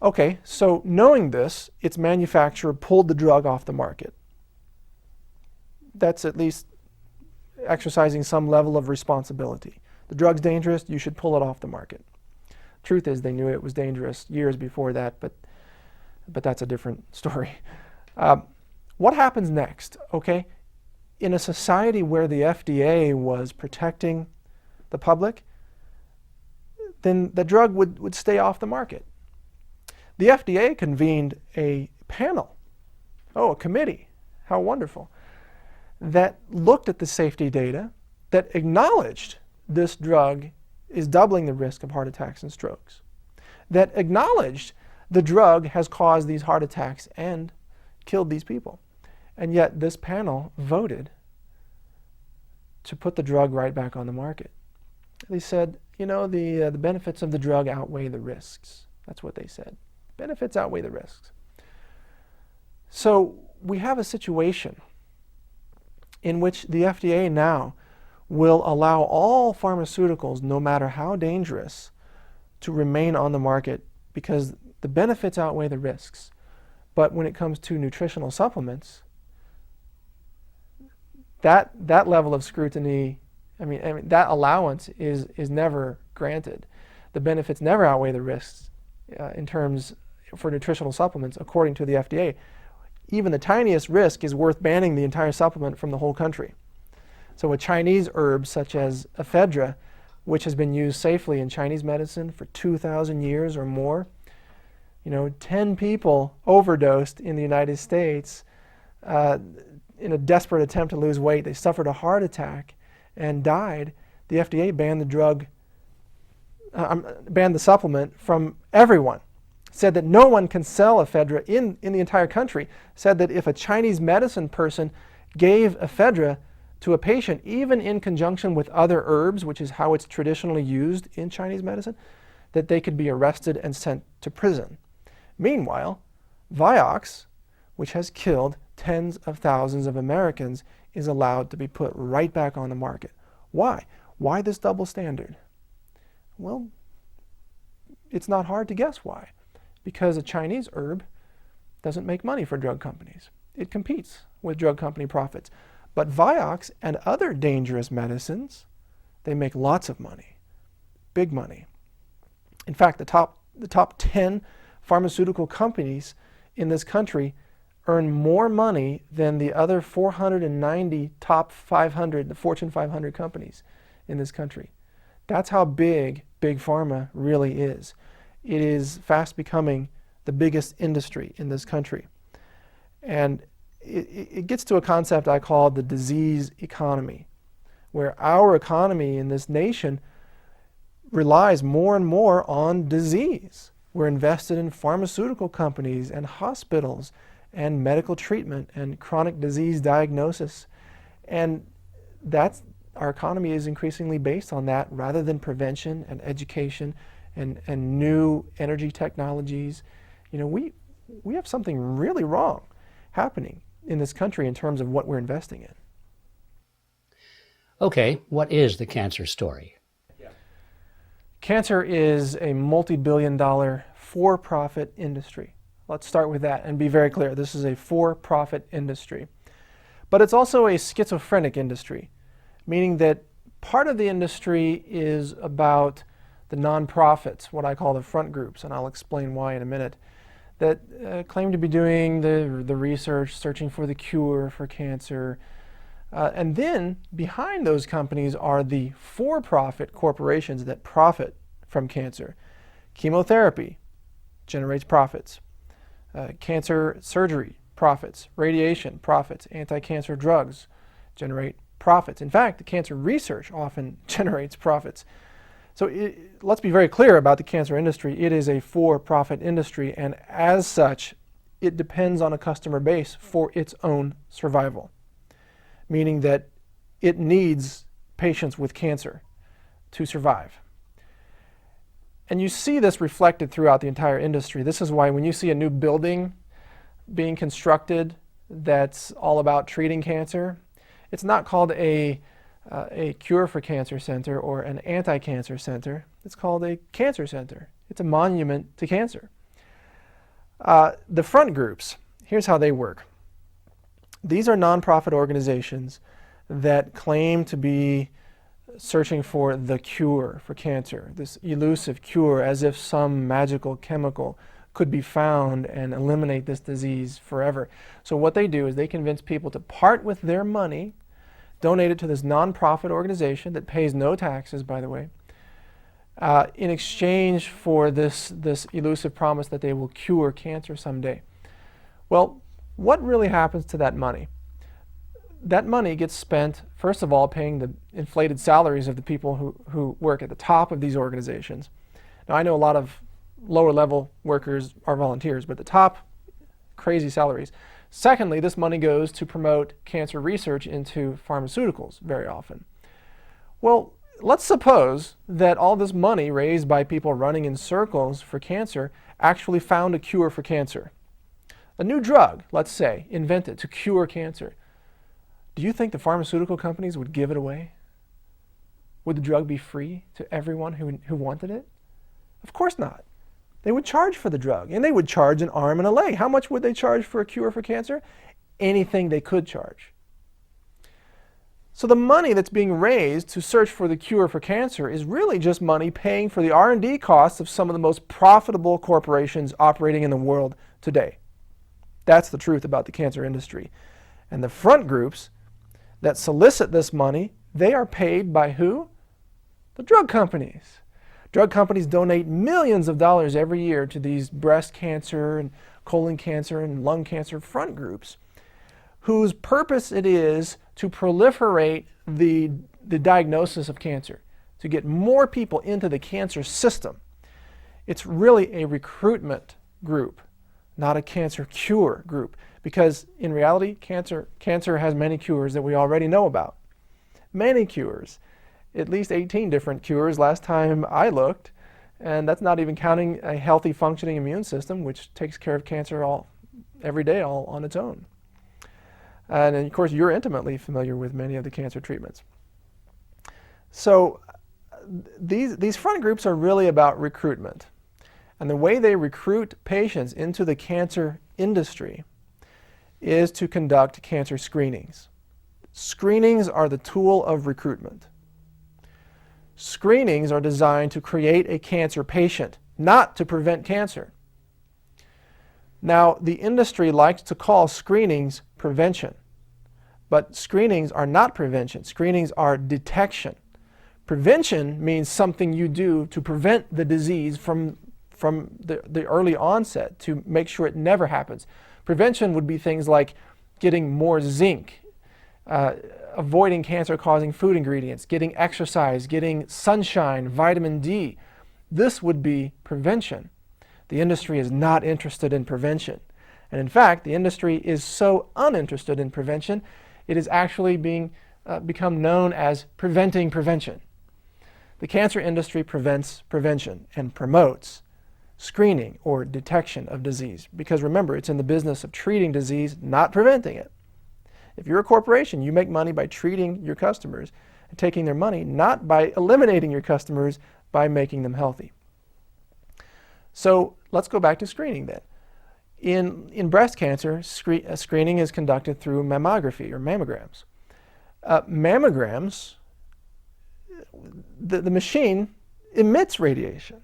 Okay, so knowing this, its manufacturer pulled the drug off the market. That's at least exercising some level of responsibility. The drug's dangerous, you should pull it off the market. Truth is, they knew it was dangerous years before that, but that's a different story. What happens next? Okay, in a society where the FDA was protecting the public, then the drug would stay off the market. The FDA convened a panel, a committee, how wonderful, that looked at the safety data, that acknowledged this drug is doubling the risk of heart attacks and strokes, that acknowledged the drug has caused these heart attacks and killed these people. And yet this panel voted to put the drug right back on the market. They said, the benefits of the drug outweigh the risks. That's what they said. Benefits outweigh the risks. So we have a situation in which the FDA now will allow all pharmaceuticals, no matter how dangerous, to remain on the market because the benefits outweigh the risks. But when it comes to nutritional supplements, that level of scrutiny, that allowance is never granted. The benefits never outweigh the risks in terms for nutritional supplements, according to the FDA. Even the tiniest risk is worth banning the entire supplement from the whole country. So a Chinese herb such as ephedra, which has been used safely in Chinese medicine for 2,000 years or more, 10 people overdosed in the United States in a desperate attempt to lose weight. They suffered a heart attack and died. The FDA banned the supplement from everyone. Said that no one can sell ephedra in the entire country. Said that if a Chinese medicine person gave ephedra to a patient, even in conjunction with other herbs, which is how it's traditionally used in Chinese medicine, that they could be arrested and sent to prison. Meanwhile, Vioxx, which has killed tens of thousands of Americans, is allowed to be put right back on the market. Why? Why this double standard? Well, it's not hard to guess why. Because a Chinese herb doesn't make money for drug companies. It competes with drug company profits. But Vioxx and other dangerous medicines, they make lots of money, big money. In fact, the top 10 pharmaceutical companies in this country earn more money than the other 490 top 500, the Fortune 500 companies in this country. That's how big pharma really is. It is fast becoming the biggest industry in this country. And it gets to a concept I call the disease economy, where our economy in this nation relies more and more on disease. We're invested in pharmaceutical companies and hospitals and medical treatment and chronic disease diagnosis. And our economy is increasingly based on that rather than prevention and education and new energy technologies. We have something really wrong happening in this country in terms of what we're investing in. Okay, what is the cancer story? Cancer is a multi-billion-dollar for-profit industry. Let's start with that and be very clear. This is a for-profit industry. But it's also a schizophrenic industry, meaning that part of the industry is about the nonprofits, what I call the front groups, and I'll explain why in a minute, that claim to be doing the research, searching for the cure for cancer. And then behind those companies are the for-profit corporations that profit from cancer. Chemotherapy, generates profits. Cancer surgery, profits. Radiation, profits. Anti-cancer drugs generate profits. In fact, the cancer research often generates profits. So let's be very clear about the cancer industry. It is a for-profit industry, and as such, it depends on a customer base for its own survival, meaning that it needs patients with cancer to survive. And you see this reflected throughout the entire industry. This is why when you see a new building being constructed that's all about treating cancer, it's not called a cure for cancer center or an anti-cancer center. It's called a cancer center. It's a monument to cancer. The front groups, here's how they work. These are nonprofit organizations that claim to be searching for the cure for cancer, this elusive cure, as if some magical chemical could be found and eliminate this disease forever. So what they do is they convince people to part with their money, donate it to this nonprofit organization that pays no taxes, by the way, in exchange for this elusive promise that they will cure cancer someday. Well, what really happens to that money? That money gets spent, first of all, paying the inflated salaries of the people who work at the top of these organizations. Now, I know a lot of lower level workers are volunteers, but the top, crazy salaries. Secondly, this money goes to promote cancer research into pharmaceuticals very often. Well, let's suppose that all this money raised by people running in circles for cancer actually found a cure for cancer. A new drug, let's say, invented to cure cancer. Do you think the pharmaceutical companies would give it away? Would the drug be free to everyone who wanted it? Of course not. They would charge for the drug, and they would charge an arm and a leg. How much would they charge for a cure for cancer? Anything they could charge. So the money that's being raised to search for the cure for cancer is really just money paying for the R&D costs of some of the most profitable corporations operating in the world today. That's the truth about the cancer industry. And the front groups that solicit this money, they are paid by who? The drug companies. Drug companies donate millions of dollars every year to these breast cancer and colon cancer and lung cancer front groups, whose purpose it is to proliferate the diagnosis of cancer, to get more people into the cancer system. It's really a recruitment group, not a cancer cure group, because in reality, cancer has many cures that we already know about. Many cures. At least 18 different cures last time I looked, and that's not even counting a healthy functioning immune system, which takes care of cancer every day all on its own. And of course, you're intimately familiar with many of the cancer treatments. So these front groups are really about recruitment. And the way they recruit patients into the cancer industry is to conduct cancer screenings. Screenings are the tool of recruitment. Screenings are designed to create a cancer patient, not to prevent cancer. Now, the industry likes to call screenings prevention, but screenings are not prevention. Screenings are detection. Prevention means something you do to prevent the disease from the early onset, to make sure it never happens. Prevention would be things like getting more zinc, avoiding cancer-causing food ingredients, getting exercise, getting sunshine, vitamin D. This would be prevention. The industry is not interested in prevention. And in fact, the industry is so uninterested in prevention, it is actually become known as preventing prevention. The cancer industry prevents prevention and promotes screening or detection of disease. Because remember, it's in the business of treating disease, not preventing it. If you're a corporation, you make money by treating your customers and taking their money, not by eliminating your customers by making them healthy. So let's go back to screening then. In breast cancer, screening is conducted through mammography or mammograms. Mammograms, the machine emits radiation.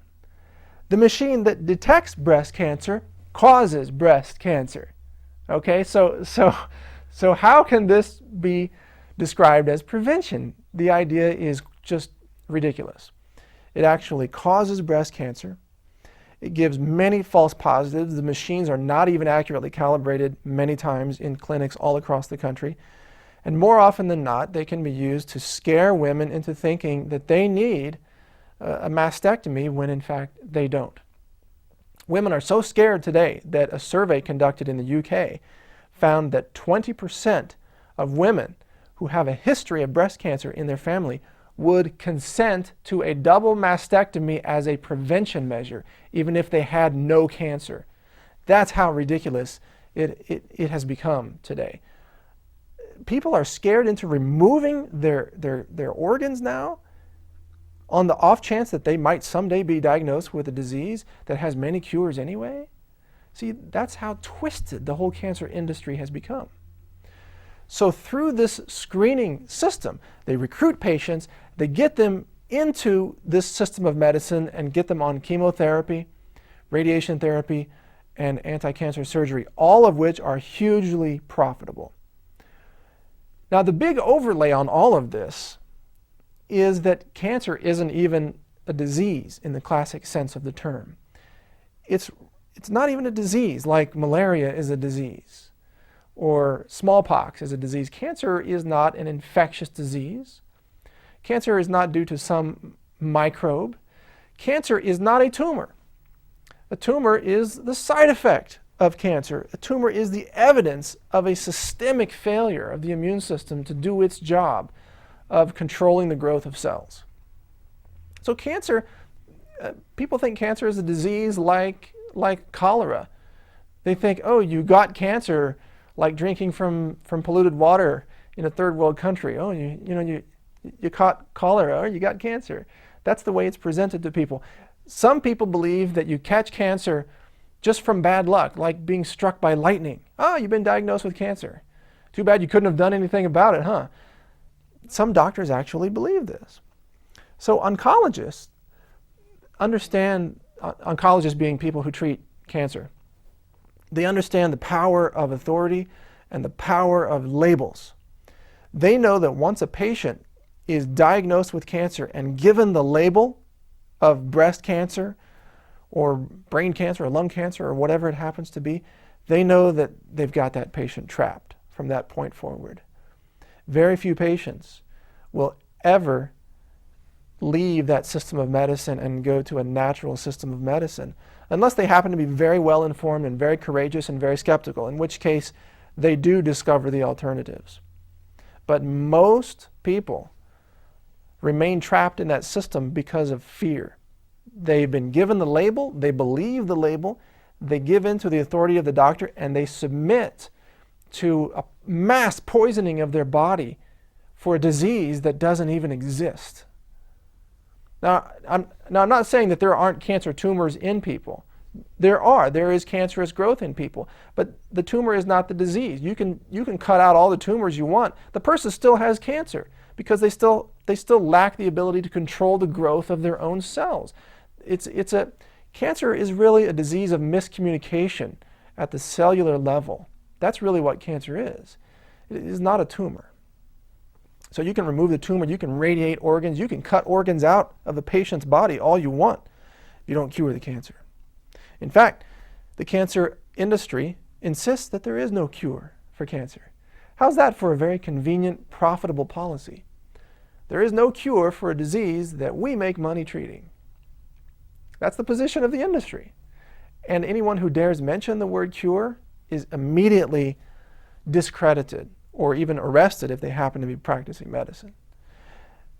The machine that detects breast cancer causes breast cancer. Okay, so how can this be described as prevention? The idea is just ridiculous. It actually causes breast cancer. It gives many false positives. The machines are not even accurately calibrated many times in clinics all across the country. And more often than not, they can be used to scare women into thinking that they need a mastectomy when in fact they don't. Women are so scared today that a survey conducted in the UK found that 20% of women who have a history of breast cancer in their family would consent to a double mastectomy as a prevention measure, even if they had no cancer. That's how ridiculous it has become today. People are scared into removing their organs now on the off chance that they might someday be diagnosed with a disease that has many cures anyway. See, that's how twisted the whole cancer industry has become. So through this screening system, they recruit patients, they get them into this system of medicine and get them on chemotherapy, radiation therapy, and anti-cancer surgery, all of which are hugely profitable. Now, the big overlay on all of this is that cancer isn't even a disease in the classic sense of the term. It's not even a disease like malaria is a disease or smallpox is a disease. Cancer is not an infectious disease. Cancer is not due to some microbe. Cancer is not a tumor. A tumor is the side effect of cancer. A tumor is the evidence of a systemic failure of the immune system to do its job of controlling the growth of cells. So cancer, people think cancer is a disease like cholera. They think, oh, you got cancer like drinking from polluted water in a third world country. Oh, you caught cholera or you got cancer. That's the way it's presented to people. Some people believe that you catch cancer just from bad luck, like being struck by lightning. Oh, you've been diagnosed with cancer. Too bad you couldn't have done anything about it, huh? Some doctors actually believe this. So oncologists understand, oncologists being people who treat cancer, they understand the power of authority and the power of labels. They know that once a patient is diagnosed with cancer and given the label of breast cancer or brain cancer or lung cancer or whatever it happens to be, they know that they've got that patient trapped from that point forward. Very few patients will ever leave that system of medicine and go to a natural system of medicine unless they happen to be very well informed and very courageous and very skeptical, in which case they do discover the alternatives. But most people remain trapped in that system because of fear. They've been given the label, they believe the label, they give in to the authority of the doctor, and they submit to a mass poisoning of their body for a disease that doesn't even exist. Now, I'm not saying that there aren't cancer tumors in people. There is cancerous growth in people, but the tumor is not the disease. You can cut out all the tumors you want. The person still has cancer because they still lack the ability to control the growth of their own cells. Cancer is really a disease of miscommunication at the cellular level. That's really what cancer is. It is not a tumor. So you can remove the tumor, you can radiate organs, you can cut organs out of a patient's body all you want if you don't cure the cancer. In fact, the cancer industry insists that there is no cure for cancer. How's that for a very convenient, profitable policy? There is no cure for a disease that we make money treating. That's the position of the industry. And anyone who dares mention the word cure is immediately discredited or even arrested if they happen to be practicing medicine.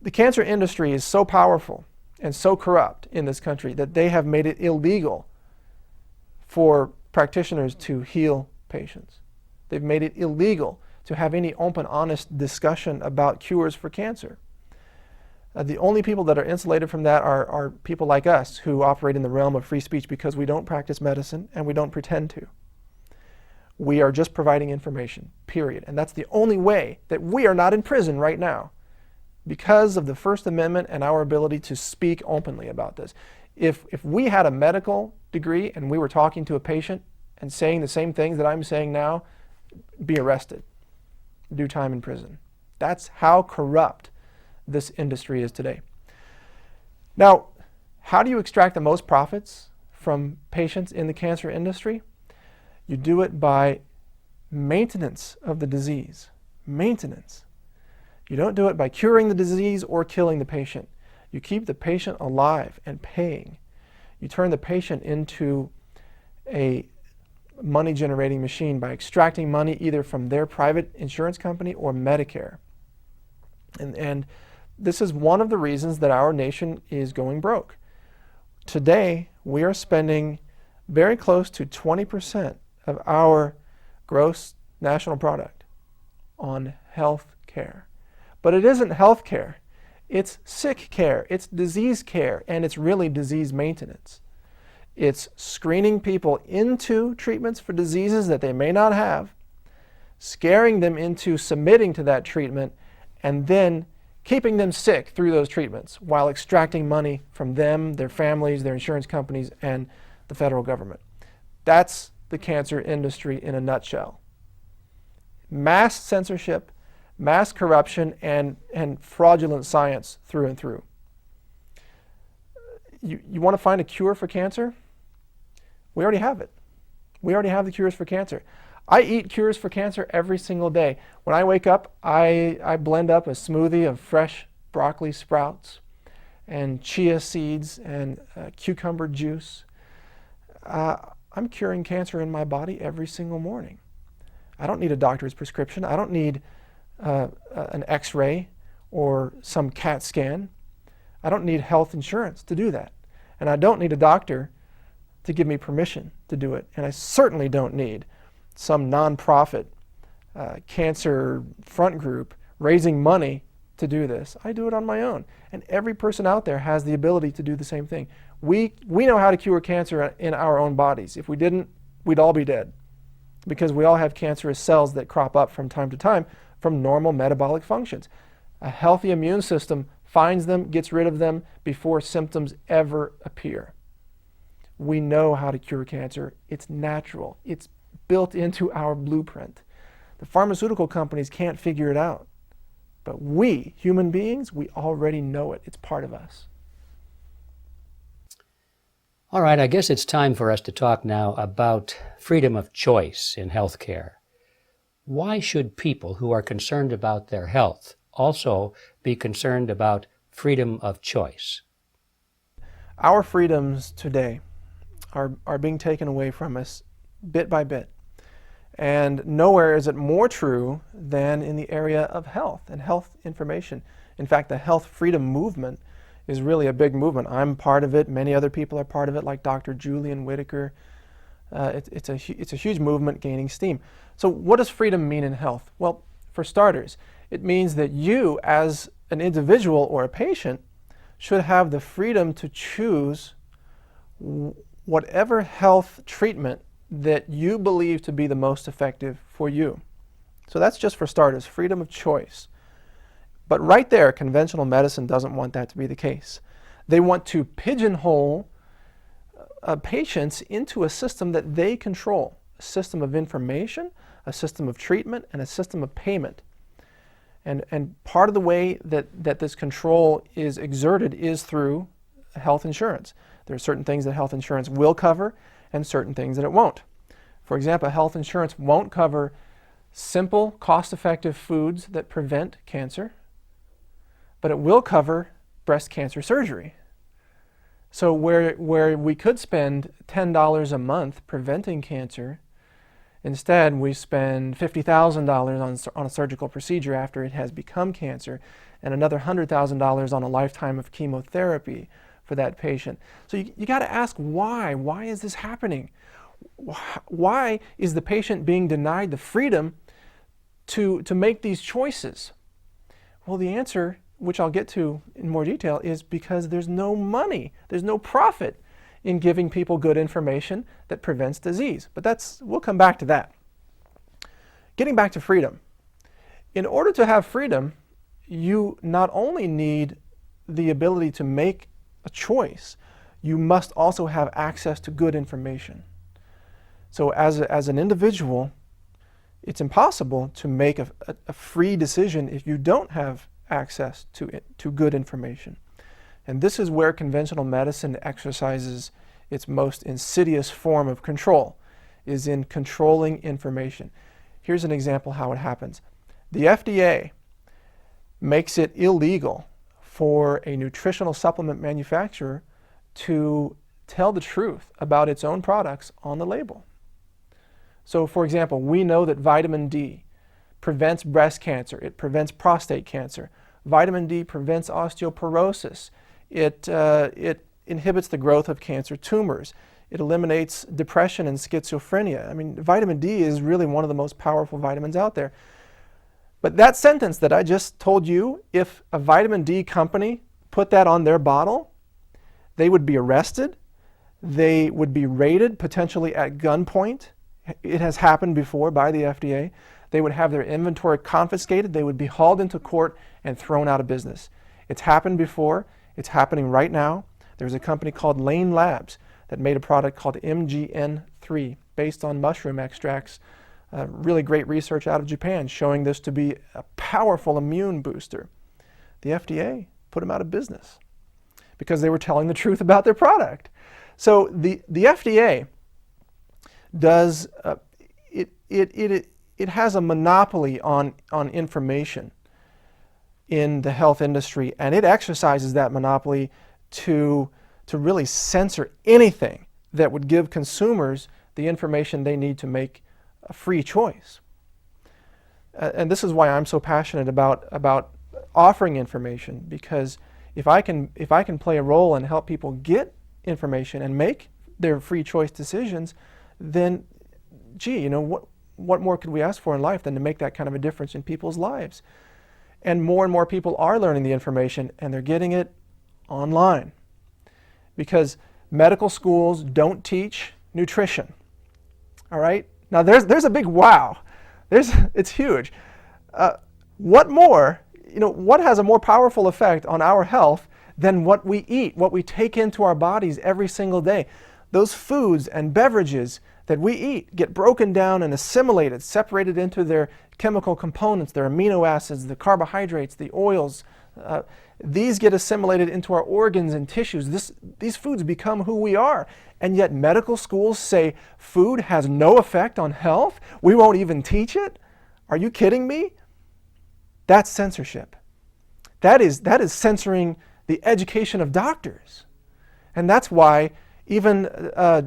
The cancer industry is so powerful and so corrupt in this country that they have made it illegal for practitioners to heal patients. They've made it illegal to have any open, honest discussion about cures for cancer. The only people that are insulated from that are people like us who operate in the realm of free speech because we don't practice medicine and we don't pretend to. We are just providing information, period. And that's the only way that we are not in prison right now because of the First Amendment and our ability to speak openly about this. If we had a medical degree and we were talking to a patient and saying the same things that I'm saying now, be arrested, do time in prison. That's how corrupt this industry is today. Now, how do you extract the most profits from patients in the cancer industry, you do it by maintenance of the disease. Maintenance. You don't do it by curing the disease or killing the patient. You keep the patient alive and paying. You turn the patient into a money-generating machine by extracting money either from their private insurance company or Medicare. And this is one of the reasons that our nation is going broke. Today, we are spending very close to 20% of our gross national product on health care. But it isn't health care. It's sick care, it's disease care, and it's really disease maintenance. It's screening people into treatments for diseases that they may not have, scaring them into submitting to that treatment, and then keeping them sick through those treatments while extracting money from them, their families, their insurance companies, and the federal government. That's the cancer industry in a nutshell. Mass censorship, mass corruption, and fraudulent science through and through. You want to find a cure for cancer? We already have it. We already have the cures for cancer. I eat cures for cancer every single day. When I wake up, I blend up a smoothie of fresh broccoli sprouts and chia seeds and cucumber juice. I'm curing cancer in my body every single morning. I don't need a doctor's prescription. I don't need an x-ray or some CAT scan. I don't need health insurance to do that. And I don't need a doctor to give me permission to do it. And I certainly don't need some nonprofit cancer front group raising money to do this. I do it on my own. And every person out there has the ability to do the same thing. We know how to cure cancer in our own bodies. If we didn't, we'd all be dead, because we all have cancerous cells that crop up from time to time from normal metabolic functions. A healthy immune system finds them, gets rid of them before symptoms ever appear. We know how to cure cancer. It's natural. It's built into our blueprint. The pharmaceutical companies can't figure it out. But we, human beings, we already know it. It's part of us. All right, I guess it's time for us to talk now about freedom of choice in healthcare. Why should people who are concerned about their health also be concerned about freedom of choice? Our freedoms today are being taken away from us bit by bit. And nowhere is it more true than in the area of health and health information. In fact, the health freedom movement is really a big movement. I'm part of it. Many other people are part of it, like Dr. Julian Whitaker. It's a huge movement gaining steam. So what does freedom mean in health? Well, for starters, it means that you, as an individual or a patient, should have the freedom to choose whatever health treatment that you believe to be the most effective for you. So that's just for starters, freedom of choice. But right there, conventional medicine doesn't want that to be the case. They want to pigeonhole patients into a system that they control, a system of information, a system of treatment, and a system of payment. And part of the way that this control is exerted is through health insurance. There are certain things that health insurance will cover and certain things that it won't. For example, health insurance won't cover simple, cost-effective foods that prevent cancer, but it will cover breast cancer surgery. So where we could spend $10 a month preventing cancer, instead we spend $50,000 on a surgical procedure after it has become cancer, and another $100,000 on a lifetime of chemotherapy for that patient. So you got to ask why. Why is this happening? Why is the patient being denied the freedom to make these choices? Well, the answer, which I'll get to in more detail, is because there's no money, there's no profit in giving people good information that prevents disease. But we'll come back to that. Getting back to freedom. In order to have freedom, you not only need the ability to make a choice, you must also have access to good information. So as an individual, it's impossible to make a free decision if you don't have access to good information. And this is where conventional medicine exercises its most insidious form of control is in controlling information. Here's an example how it happens. The FDA makes it illegal for a nutritional supplement manufacturer to tell the truth about its own products on the label. So, for example, we know that vitamin D prevents breast cancer. It prevents prostate cancer. Vitamin D prevents osteoporosis. It inhibits the growth of cancer tumors. It eliminates depression and schizophrenia. I mean, vitamin D is really one of the most powerful vitamins out there. But that sentence that I just told you, if a vitamin D company put that on their bottle, they would be arrested. They would be raided, potentially at gunpoint. It has happened before by the FDA. They would have their inventory confiscated. They would be hauled into court and thrown out of business. It's happened before. It's happening right now. There's a company called Lane Labs that made a product called MGN3 based on mushroom extracts. Really great research out of Japan showing this to be a powerful immune booster. The FDA put them out of business because they were telling the truth about their product. So the FDA does it has a monopoly on information in the health industry, and it exercises that monopoly to really censor anything that would give consumers the information they need to make a free choice. And this is why I'm so passionate about offering information, because if I can play a role and help people get information and make their free choice decisions, then gee, you know, what more could we ask for in life than to make that kind of a difference in people's lives? And more people are learning the information, and they're getting it online, because medical schools don't teach nutrition. All right? Now there's a big wow. It's huge. What has a more powerful effect on our health than what we eat, what we take into our bodies every single day? Those foods and beverages that we eat get broken down and assimilated, separated into their chemical components, their amino acids, the carbohydrates, the oils. These get assimilated into our organs and tissues. These foods become who we are. And yet medical schools say food has no effect on health? We won't even teach it? Are you kidding me? That's censorship. That is censoring the education of doctors. And that's why even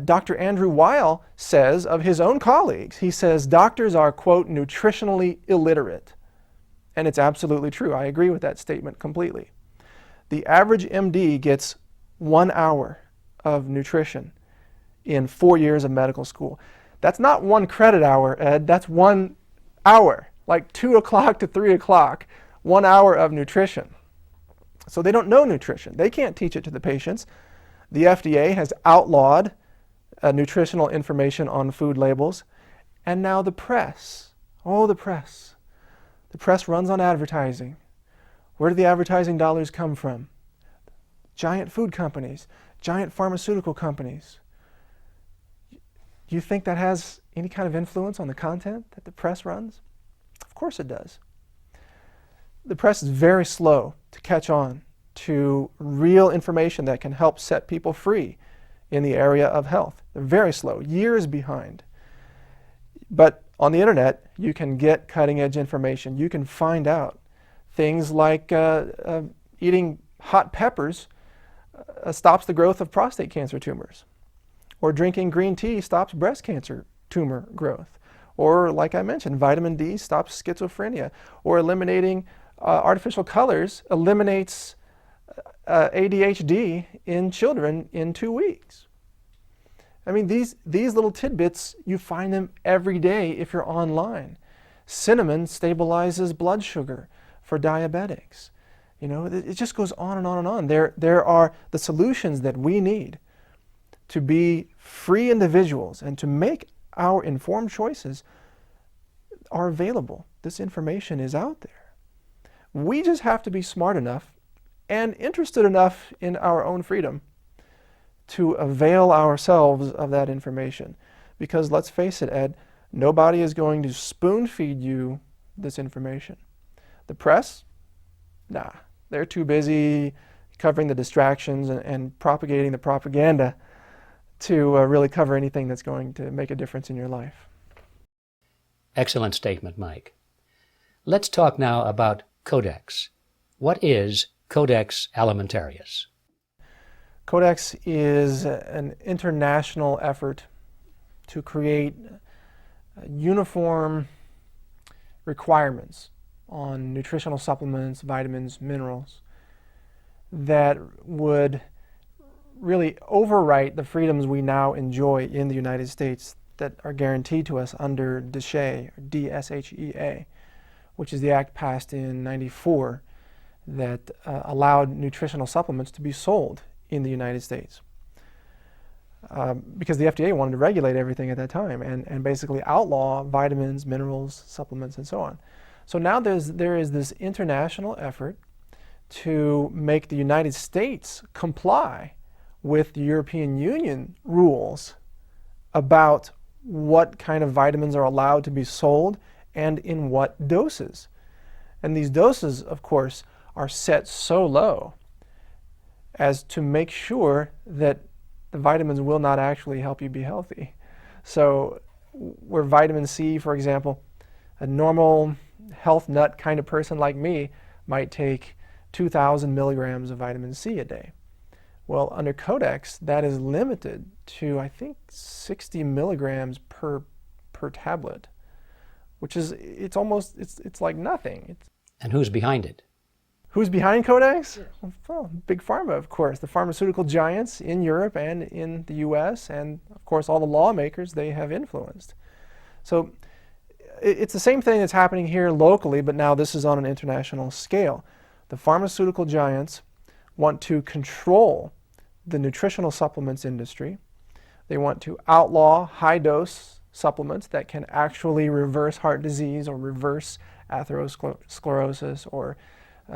Dr. Andrew Weil says of his own colleagues, he says doctors are, quote, nutritionally illiterate. And it's absolutely true. I agree with that statement completely. The average MD gets 1 hour of nutrition in 4 years of medical school. That's not 1 credit hour, Ed. That's 1 hour, like 2 o'clock to 3 o'clock, 1 hour of nutrition. So they don't know nutrition. They can't teach it to the patients. The FDA has outlawed nutritional information on food labels. And now the press. Oh, the press. The press runs on advertising. Where do the advertising dollars come from? Giant food companies, giant pharmaceutical companies. Do you think that has any kind of influence on the content that the press runs? Of course it does. The press is very slow to catch on to real information that can help set people free in the area of health. They're very slow, years behind. But on the internet, you can get cutting-edge information. You can find out things like eating hot peppers stops the growth of prostate cancer tumors, or drinking green tea stops breast cancer tumor growth, or like I mentioned, vitamin D stops schizophrenia, or eliminating artificial colors eliminates ADHD in children in 2 weeks. I mean, these little tidbits, you find them every day if you're online. Cinnamon stabilizes blood sugar for diabetics. You know, it just goes on and on and on. There are the solutions that we need to be free individuals and to make our informed choices are available. This information is out there. We just have to be smart enough and interested enough in our own freedom to avail ourselves of that information. Because let's face it, Ed, nobody is going to spoon feed you this information. The press? Nah, they're too busy covering the distractions and propagating the propaganda to really cover anything that's going to make a difference in your life. Excellent statement, Mike. Let's talk now about Codex. What is Codex Alimentarius? Codex is an international effort to create uniform requirements on nutritional supplements, vitamins, minerals that would really overwrite the freedoms we now enjoy in the United States that are guaranteed to us under DSHEA, D-S-H-E-A, which is the act passed in '94 that allowed nutritional supplements to be sold in the United States. Because the FDA wanted to regulate everything at that time and basically outlaw vitamins, minerals, supplements, and so on. So now there is this international effort to make the United States comply with the European Union rules about what kind of vitamins are allowed to be sold and in what doses. And these doses, of course, are set so low as to make sure that the vitamins will not actually help you be healthy. So where vitamin C, for example, a normal health nut kind of person like me might take 2,000 milligrams of vitamin C a day. Well, under Codex, that is limited to, I think, 60 milligrams per tablet, which is, it's like nothing. And who's behind it? Who's behind Codex? Well, Big Pharma, of course. The pharmaceutical giants in Europe and in the US, and of course all the lawmakers they have influenced. So it's the same thing that's happening here locally, but now this is on an international scale. The pharmaceutical giants want to control the nutritional supplements industry. They want to outlaw high-dose supplements that can actually reverse heart disease or reverse atherosclerosis or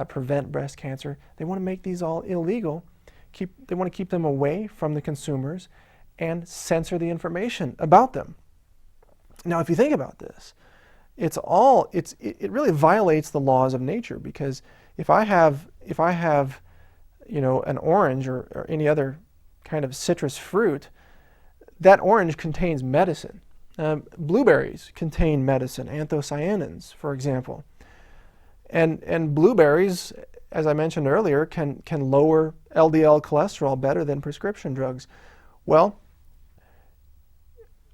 prevent breast cancer. They want to make these all illegal. They want to keep them away from the consumers and censor the information about them. Now, if you think about this, it really violates the laws of nature, because if I have an orange or any other kind of citrus fruit, that orange contains medicine. Blueberries contain medicine, anthocyanins, for example. And blueberries, as I mentioned earlier, can lower LDL cholesterol better than prescription drugs. Well,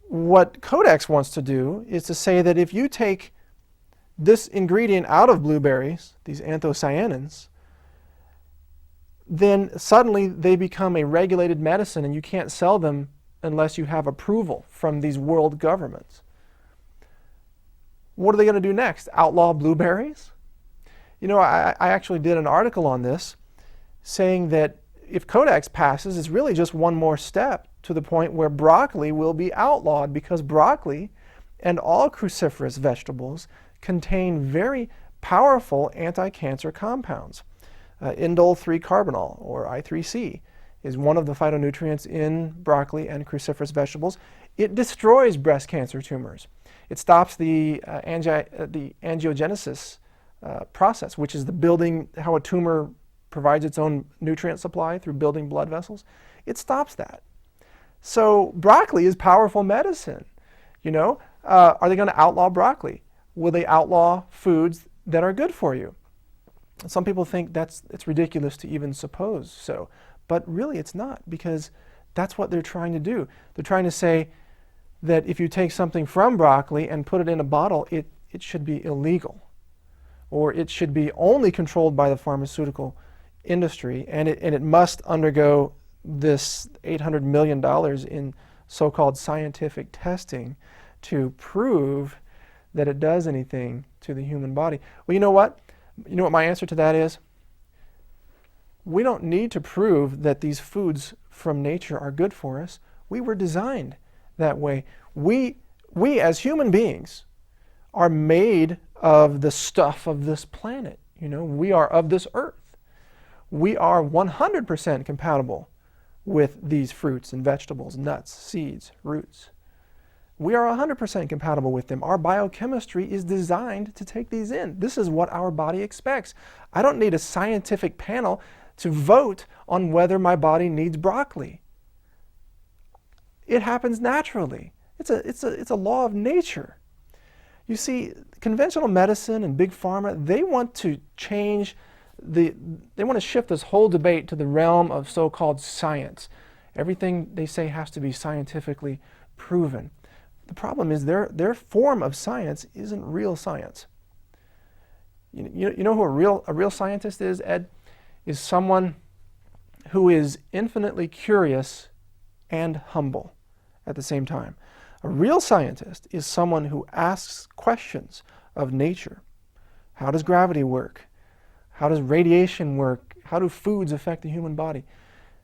what Codex wants to do is to say that if you take this ingredient out of blueberries, these anthocyanins, then suddenly they become a regulated medicine and you can't sell them unless you have approval from these world governments. What are they going to do next? Outlaw blueberries? You know, I actually did an article on this saying that if Codex passes, it's really just one more step to the point where broccoli will be outlawed, because broccoli and all cruciferous vegetables contain very powerful anti-cancer compounds. Indole 3-carbinol, or I3C, is one of the phytonutrients in broccoli and cruciferous vegetables. It destroys breast cancer tumors. It stops the angiogenesis process, which is the building, how a tumor provides its own nutrient supply through building blood vessels. It stops that. So broccoli is powerful medicine. You know, are they going to outlaw broccoli? Will they outlaw foods that are good for you? Some people think it's ridiculous to even suppose so, but really it's not, because that's what they're trying to do. They're trying to say that if you take something from broccoli and put it in a bottle, it should be illegal, or it should be only controlled by the pharmaceutical industry, and it must undergo this $800 million in so-called scientific testing to prove that it does anything to the human body. Well, you know what? You know what my answer to that is? We don't need to prove that these foods from nature are good for us. We were designed that way. We as human beings are made of the stuff of this planet. You know, we are of this earth. We are 100% compatible with these fruits and vegetables, nuts, seeds, roots. We are 100% compatible with them. Our biochemistry is designed to take these in. This is what our body expects. I don't need a scientific panel to vote on whether my body needs broccoli. It happens naturally. It's a law of nature. You see, conventional medicine and big pharma, they want to change they want to shift this whole debate to the realm of so-called science. Everything they say has to be scientifically proven. The problem is their form of science isn't real science. You know who a real scientist is, Ed? Is someone who is infinitely curious and humble at the same time. A real scientist is someone who asks questions of nature. How does gravity work? How does radiation work? How do foods affect the human body?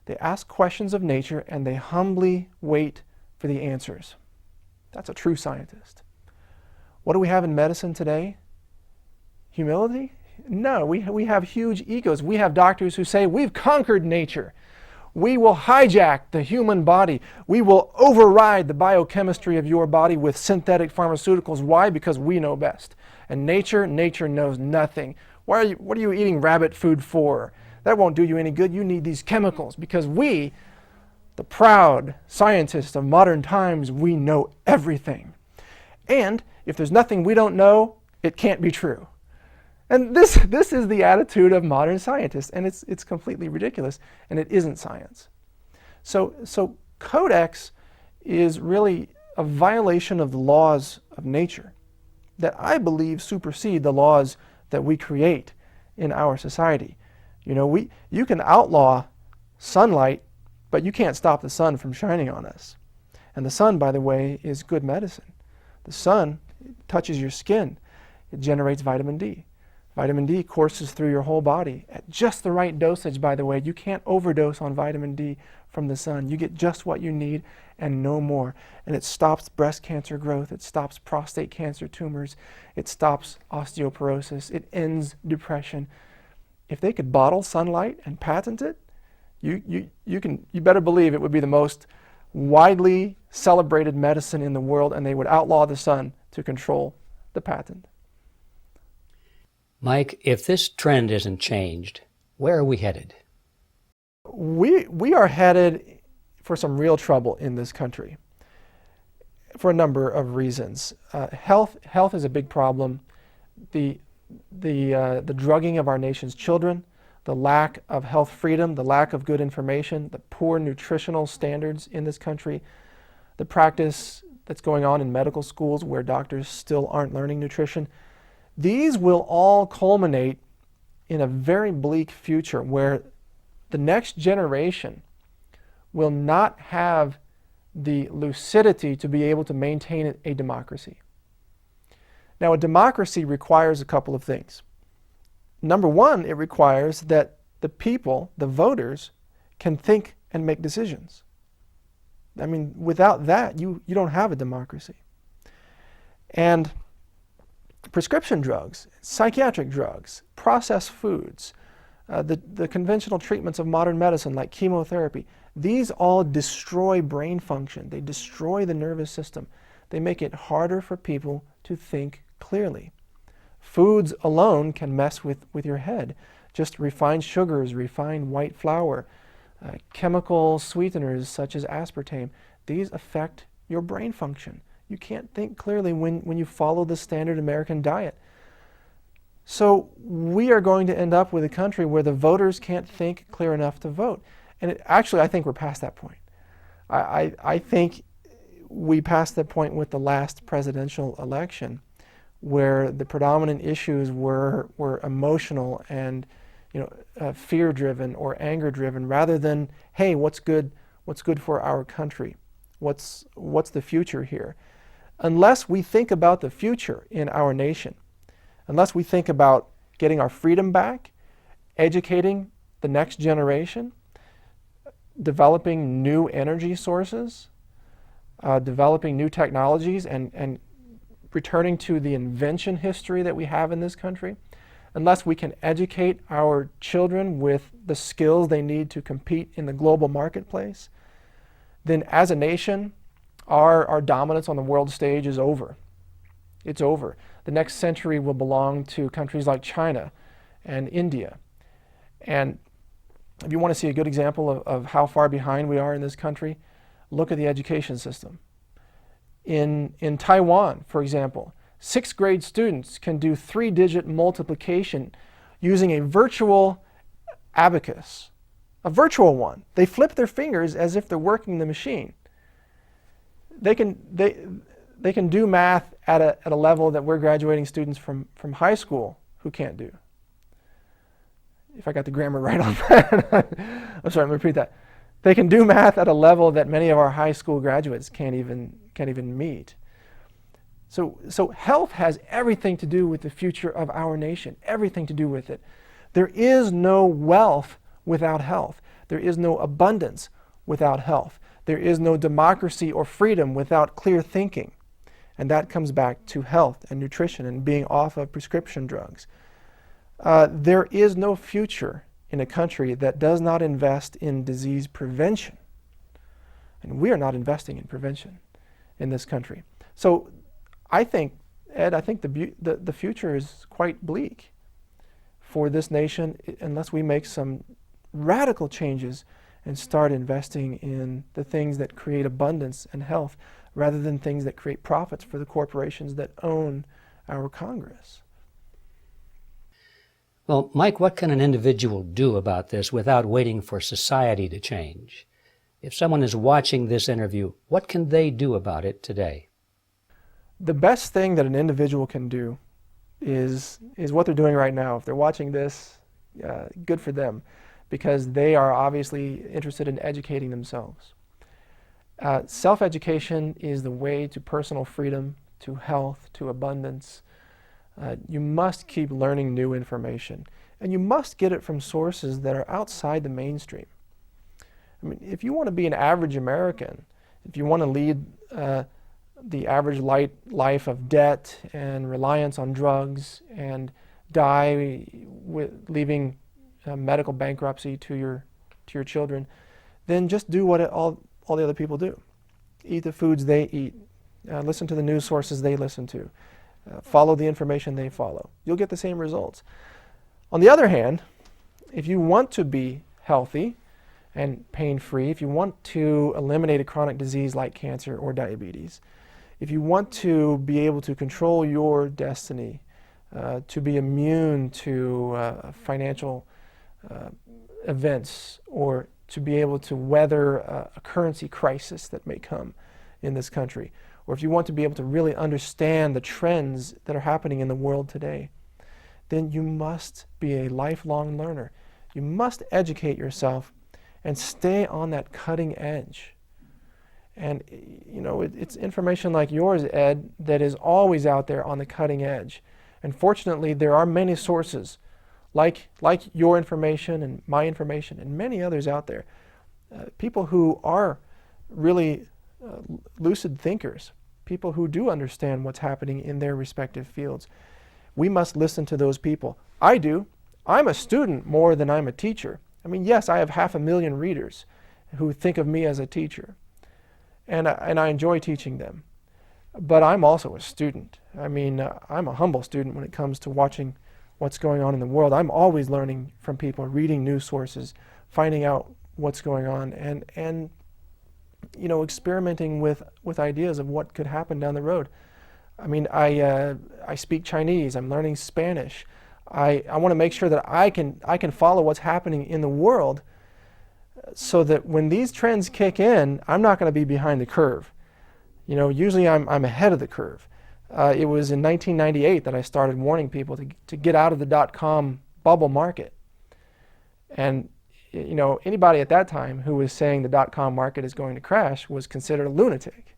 They ask questions of nature and they humbly wait for the answers. That's a true scientist. What do we have in medicine today? Humility? No, we have huge egos. We have doctors who say, we've conquered nature. We will hijack the human body. We will override the biochemistry of your body with synthetic pharmaceuticals. Why? Because we know best. And nature knows nothing. What are you eating rabbit food for? That won't do you any good. You need these chemicals because we, the proud scientists of modern times, we know everything. And if there's nothing we don't know, it can't be true. And this is the attitude of modern scientists, and it's completely ridiculous, and it isn't science. So Codex is really a violation of the laws of nature that I believe supersede the laws that we create in our society. You know, you can outlaw sunlight, but you can't stop the sun from shining on us. And the sun, by the way, is good medicine. The sun touches your skin. It generates vitamin D. Vitamin D courses through your whole body at just the right dosage, by the way. You can't overdose on vitamin D from the sun. You get just what you need and no more. And it stops breast cancer growth. It stops prostate cancer tumors. It stops osteoporosis. It ends depression. If they could bottle sunlight and patent it, you better believe it would be the most widely celebrated medicine in the world, and they would outlaw the sun to control the patent. Mike, if this trend isn't changed, where are we headed? We are headed for some real trouble in this country for a number of reasons. Health is a big problem. The drugging of our nation's children, the lack of health freedom, the lack of good information, the poor nutritional standards in this country, the practice that's going on in medical schools where doctors still aren't learning nutrition. These will all culminate in a very bleak future where the next generation will not have the lucidity to be able to maintain a democracy. Now, a democracy requires a couple of things. Number one, it requires that the people, the voters, can think and make decisions. I mean, without that, you don't have a democracy. And prescription drugs, psychiatric drugs, processed foods, the conventional treatments of modern medicine like chemotherapy, these all destroy brain function. They destroy the nervous system. They make it harder for people to think clearly. Foods alone can mess with your head. Just refined sugars, refined white flour, chemical sweeteners such as aspartame, these affect your brain function. You can't think clearly when you follow the standard American diet. So we are going to end up with a country where the voters can't think clear enough to vote. And actually, I think we're past that point. I think we passed that point with the last presidential election, where the predominant issues were emotional and fear-driven or anger-driven, rather than, hey, what's good for our country? What's the future here? Unless we think about the future in our nation, unless we think about getting our freedom back, educating the next generation, developing new energy sources, developing new technologies, and returning to the invention history that we have in this country, unless we can educate our children with the skills they need to compete in the global marketplace, then as a nation, our dominance on the world stage is over. It's over. The next century will belong to countries like China and India. And if you want to see a good example of how far behind we are in this country, Look at the education system. In Taiwan, for example, 6th grade students can do 3-digit multiplication using a virtual abacus, a virtual one. They flip their fingers as if they're working the machine. They can do math at a level that we're graduating students from high school who can't do. If I got the grammar right on that. I'm sorry, let me repeat that. They can do math at a level that many of our high school graduates can't even meet. So health has everything to do with the future of our nation, everything to do with it. There is no wealth without health. There is no abundance without health. There is no democracy or freedom without clear thinking. And that comes back to health and nutrition and being off of prescription drugs. There is no future in a country that does not invest in disease prevention. And we are not investing in prevention in this country. So I think, Ed, the future is quite bleak for this nation unless we make some radical changes and start investing in the things that create abundance and health rather than things that create profits for the corporations that own our Congress. Well, Mike, what can an individual do about this without waiting for society to change? If someone is watching this interview, what can they do about it today? The best thing that an individual can do is what they're doing right now. If they're watching this, good for them, because they are obviously interested in educating themselves. Self-education is the way to personal freedom, to health, to abundance. You must keep learning new information, and you must get it from sources that are outside the mainstream. I mean, if you want to be an average American, if you want to lead the average life of debt and reliance on drugs and die leaving medical bankruptcy to your children, then just do what all the other people do. Eat the foods they eat. Listen to the news sources they listen to. Follow the information they follow. You'll get the same results. On the other hand, if you want to be healthy and pain-free, if you want to eliminate a chronic disease like cancer or diabetes, if you want to be able to control your destiny, to be immune to financial events, or to be able to weather a currency crisis that may come in this country, or if you want to be able to really understand the trends that are happening in the world today, then you must be a lifelong learner. You must educate yourself and stay on that cutting edge. And you know, it's information like yours, Ed, that is always out there on the cutting edge. And fortunately, there are many sources like your information and my information and many others out there. People who are really lucid thinkers, people who do understand what's happening in their respective fields. We must listen to those people. I do. I'm a student more than I'm a teacher. I mean, yes, I have 500,000 readers who think of me as a teacher, and I enjoy teaching them. But I'm also a student. I mean, I'm a humble student when it comes to watching what's going on in the world. I'm always learning from people, reading news sources, finding out what's going on, and you know, experimenting with ideas of what could happen down the road. I mean, I speak Chinese. I'm learning Spanish. I want to make sure that I can follow what's happening in the world, so that when these trends kick in, I'm not going to be behind the curve. You know, usually I'm ahead of the curve. It was in 1998 that I started warning people to get out of the .com bubble market. And you know, anybody at that time who was saying the .com market is going to crash was considered a lunatic.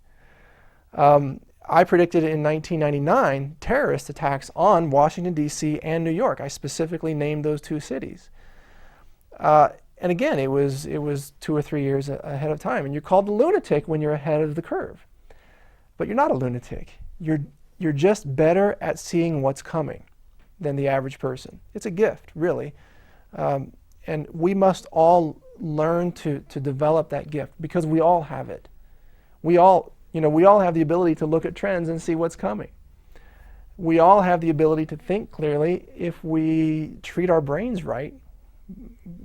I predicted in 1999 terrorist attacks on Washington, D.C. and New York. I specifically named those two cities. And again, it was 2 or 3 years ahead of time. And you're called a lunatic when you're ahead of the curve. But you're not a lunatic. You're just better at seeing what's coming than the average person. It's a gift, really. And we must all learn to develop that gift, because we all have it. We all have the ability to look at trends and see what's coming. We all have the ability to think clearly if we treat our brains right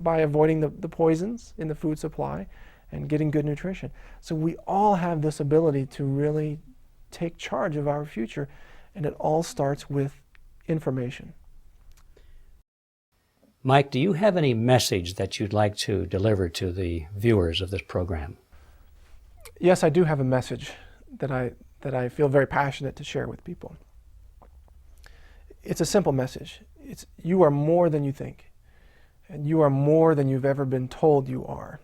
by avoiding the poisons in the food supply and getting good nutrition. So we all have this ability to really take charge of our future, and it all starts with information. Mike, do you have any message that you'd like to deliver to the viewers of this program? Yes, I do have a message that I feel very passionate to share with people. It's a simple message. It's you are more than you think, and you are more than you've ever been told you are.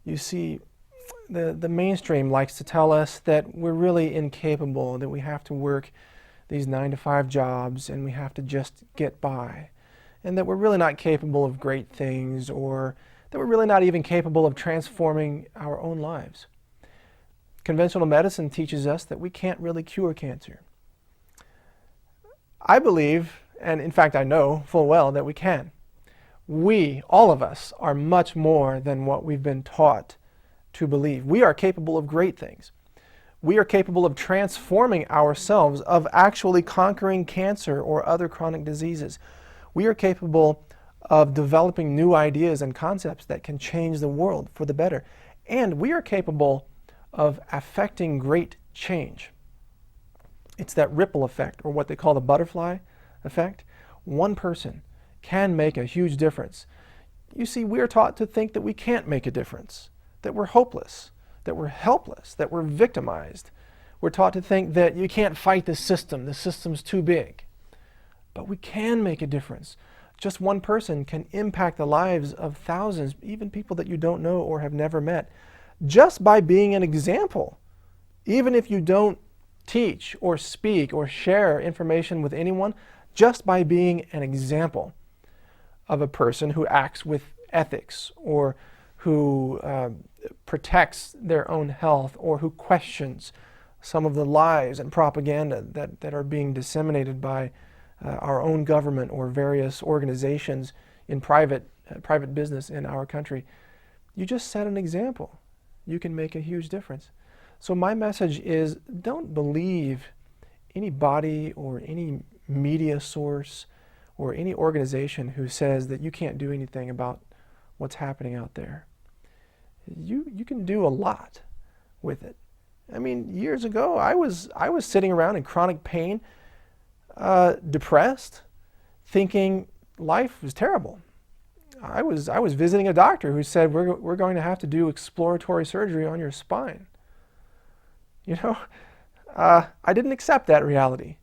You see, the mainstream likes to tell us that we're really incapable, that we have to work these 9-to-5 jobs and we have to just get by, and that we're really not capable of great things, or that we're really not even capable of transforming our own lives. Conventional medicine teaches us that we can't really cure cancer. I believe, and in fact I know full well, that we can. We, all of us, are much more than what we've been taught to believe. We are capable of great things. We are capable of transforming ourselves, of actually conquering cancer or other chronic diseases. We are capable of developing new ideas and concepts that can change the world for the better. And we are capable of affecting great change. It's that ripple effect, or what they call the butterfly effect. One person can make a huge difference. You see, we are taught to think that we can't make a difference, that we're hopeless, that we're helpless, that we're victimized. We're taught to think that you can't fight the system's too big. But we can make a difference. Just one person can impact the lives of thousands, even people that you don't know or have never met, just by being an example. Even if you don't teach or speak or share information with anyone, just by being an example of a person who acts with ethics, or who protects their own health, or who questions some of the lies and propaganda that are being disseminated by our own government or various organizations in private business in our country. You just set an example. You can make a huge difference. So my message is, don't believe anybody or any media source or any organization who says that you can't do anything about what's happening out there. You can do a lot with it. I mean, years ago, I was sitting around in chronic pain, depressed, thinking life was terrible. I was visiting a doctor who said, we're going to have to do exploratory surgery on your spine. You know, I didn't accept that reality.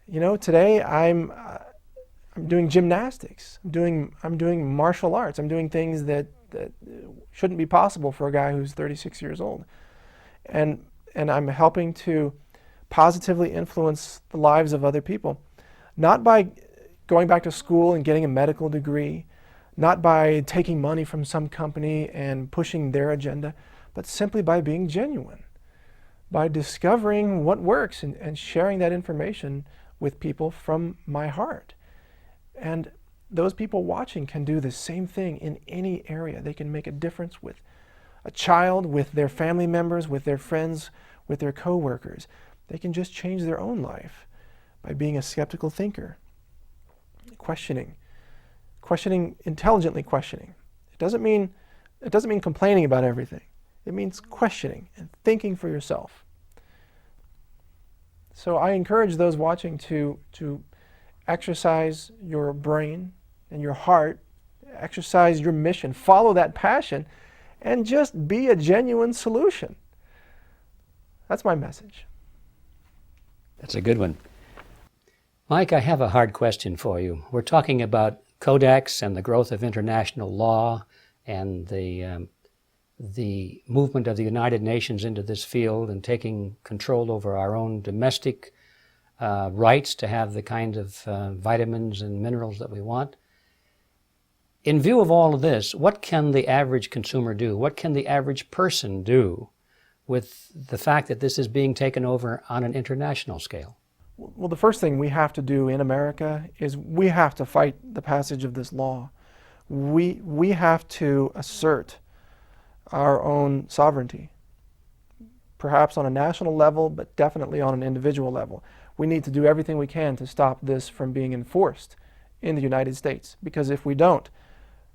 You know, today I'm doing gymnastics. I'm doing martial arts. I'm doing things that shouldn't be possible for a guy who's 36 years old. And I'm helping to positively influence the lives of other people, not by going back to school and getting a medical degree, not by taking money from some company and pushing their agenda, but simply by being genuine, by discovering what works and sharing that information with people from my heart. And those people watching can do the same thing in any area. They can make a difference with a child, with their family members, with their friends, with their coworkers. They can just change their own life by being a skeptical thinker, questioning, intelligently questioning. It doesn't mean complaining about everything. It means questioning and thinking for yourself. So I encourage those watching to exercise your brain and your heart, exercise your mission, follow that passion, and just be a genuine solution. That's my message. That's a good one. Mike, I have a hard question for you. We're talking about codex and the growth of international law and the movement of the United Nations into this field and taking control over our own domestic rights to have the kind of vitamins and minerals that we want. In view of all of this, what can the average consumer do? What can the average person do with the fact that this is being taken over on an international scale? Well, the first thing we have to do in America is we have to fight the passage of this law. We have to assert our own sovereignty, perhaps on a national level, but definitely on an individual level. We need to do everything we can to stop this from being enforced in the United States, because if we don't,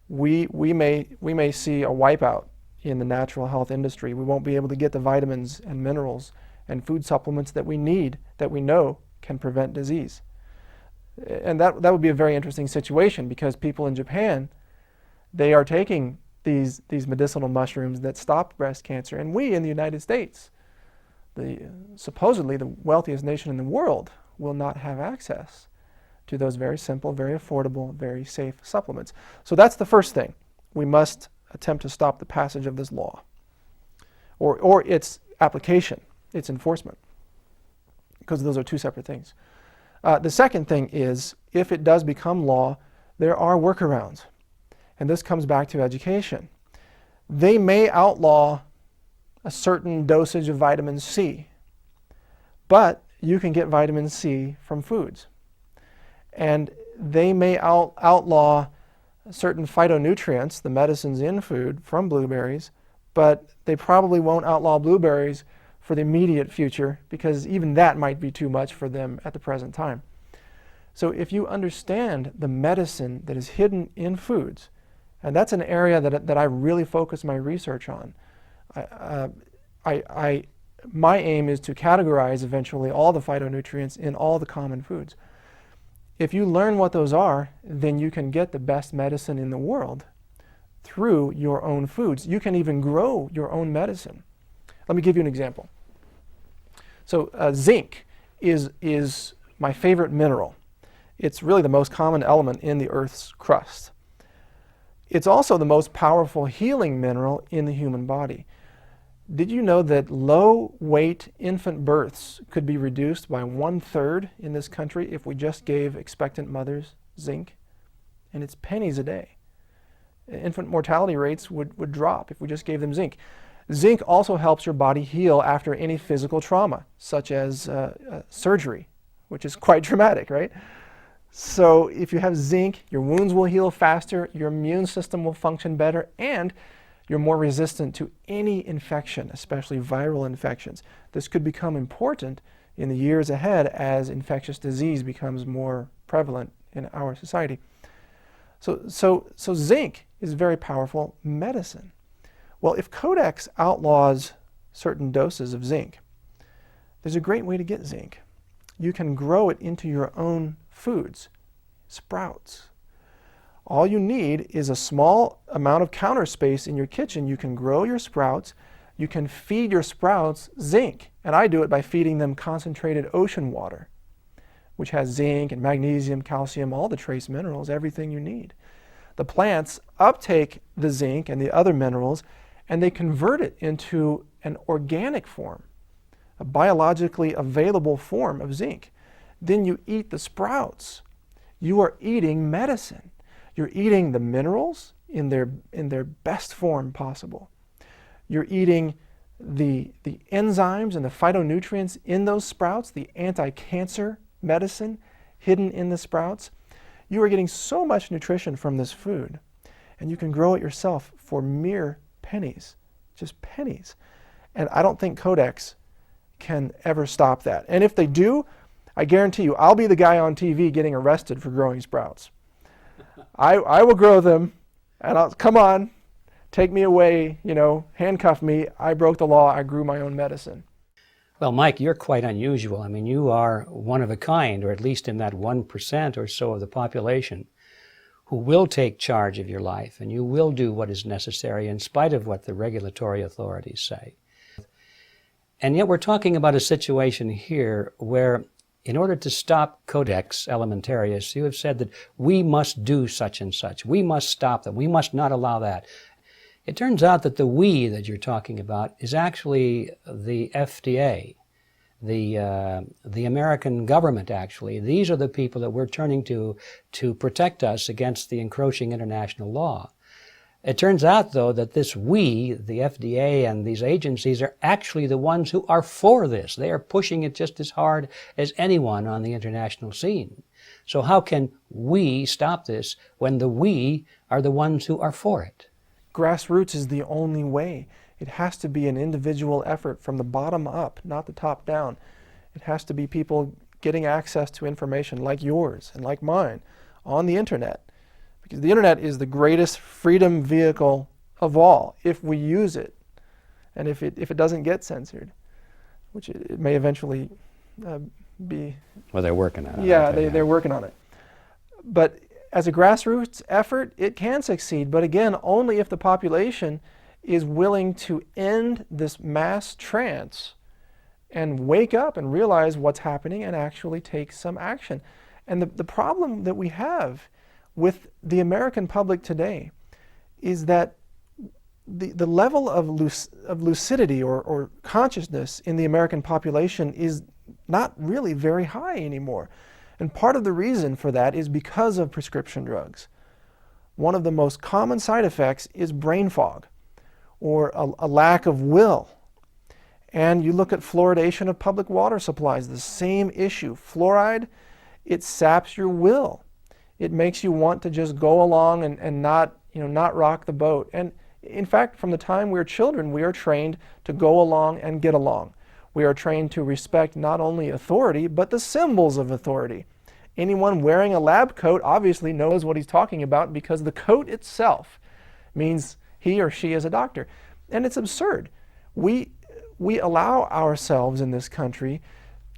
we may see a wipeout in the natural health industry. We won't be able to get the vitamins and minerals and food supplements that we need, that we know can prevent disease. And that would be a very interesting situation, because people in Japan, they are taking these medicinal mushrooms that stop breast cancer, and we in the United States, supposedly the wealthiest nation in the world, will not have access to those very simple, very affordable, very safe supplements. So that's the first thing. We must attempt to stop the passage of this law, or its application, its enforcement, because those are two separate things. The second thing is, if it does become law, there are workarounds. And this comes back to education. They may outlaw a certain dosage of vitamin C, but you can get vitamin C from foods. And they may outlaw certain phytonutrients, the medicines in food, from blueberries, but they probably won't outlaw blueberries for the immediate future, because even that might be too much for them at the present time. So if you understand the medicine that is hidden in foods, and that's an area that I really focus my research on. My aim is to categorize eventually all the phytonutrients in all the common foods. If you learn what those are, then you can get the best medicine in the world through your own foods. You can even grow your own medicine. Let me give you an example. So zinc is my favorite mineral. It's really the most common element in the Earth's crust. It's also the most powerful healing mineral in the human body. Did you know that low-weight infant births could be reduced by 1/3 in this country if we just gave expectant mothers zinc? And it's pennies a day. Infant mortality rates would drop if we just gave them zinc. Zinc also helps your body heal after any physical trauma, such as surgery, which is quite traumatic, right? So if you have zinc, your wounds will heal faster, your immune system will function better, and you're more resistant to any infection, especially viral infections. This could become important in the years ahead as infectious disease becomes more prevalent in our society. So zinc is very powerful medicine. Well, if Codex outlaws certain doses of zinc, there's a great way to get zinc. You can grow it into your own foods, sprouts. All you need is a small amount of counter space in your kitchen. You can grow your sprouts. You can feed your sprouts zinc. And I do it by feeding them concentrated ocean water, which has zinc and magnesium, calcium, all the trace minerals, everything you need. The plants uptake the zinc and the other minerals, and they convert it into an organic form, a biologically available form of zinc. Then you eat the sprouts. You are eating medicine. You're eating the minerals in their best form possible. You're eating the enzymes and the phytonutrients in those sprouts, the anti-cancer medicine hidden in the sprouts. You are getting so much nutrition from this food, and you can grow it yourself for mere pennies, just pennies. And I don't think Codex can ever stop that. And if they do, I guarantee you, I'll be the guy on TV getting arrested for growing sprouts. I will grow them, and come on, take me away, handcuff me. I broke the law. I grew my own medicine. Well, Mike, you're quite unusual. I mean, you are one of a kind, or at least in that 1% or so of the population who will take charge of your life, and you will do what is necessary in spite of what the regulatory authorities say. And yet we're talking about a situation here where, in order to stop Codex Alimentarius, you have said that we must do such and such. We must stop them. We must not allow that. It turns out that the we that you're talking about is actually the FDA, the American government, actually. These are the people that we're turning to protect us against the encroaching international law. It turns out, though, that this we, the FDA and these agencies, are actually the ones who are for this. They are pushing it just as hard as anyone on the international scene. So how can we stop this when the we are the ones who are for it? Grassroots is the only way. It has to be an individual effort from the bottom up, not the top down. It has to be people getting access to information like yours and like mine on the internet. Because the internet is the greatest freedom vehicle of all if we use it, and if it doesn't get censored, which it may eventually be. Well, they're working on it. Yeah, they're working on it. But as a grassroots effort, it can succeed, but again, only if the population is willing to end this mass trance and wake up and realize what's happening and actually take some action. And the problem that we have with the American public today is that the level of lucidity or consciousness in the American population is not really very high anymore. And part of the reason for that is because of prescription drugs. One of the most common side effects is brain fog, or a lack of will. And you look at fluoridation of public water supplies, the same issue. Fluoride, it saps your will. It makes you want to just go along and not rock the boat. And in fact, from the time we're children, we are trained to go along and get along. We are trained to respect not only authority, but the symbols of authority. Anyone wearing a lab coat obviously knows what he's talking about because the coat itself means he or she is a doctor. And it's absurd. We allow ourselves in this country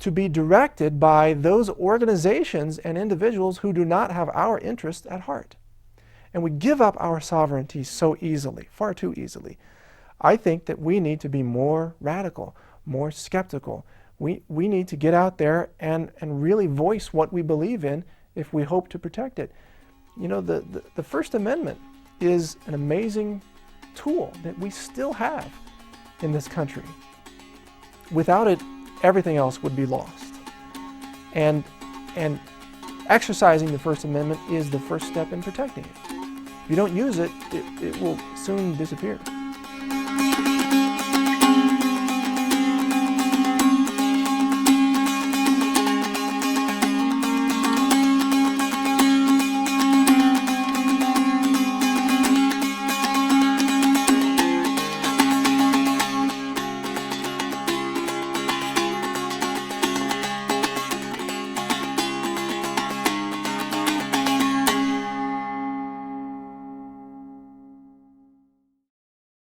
to be directed by those organizations and individuals who do not have our interests at heart. And we give up our sovereignty so easily, far too easily. I think that we need to be more radical, more skeptical. We need to get out there and really voice what we believe in if we hope to protect it. You know, the First Amendment is an amazing tool that we still have in this country. Without it, everything else would be lost. And exercising the First Amendment is the first step in protecting it. If you don't use it, it will soon disappear.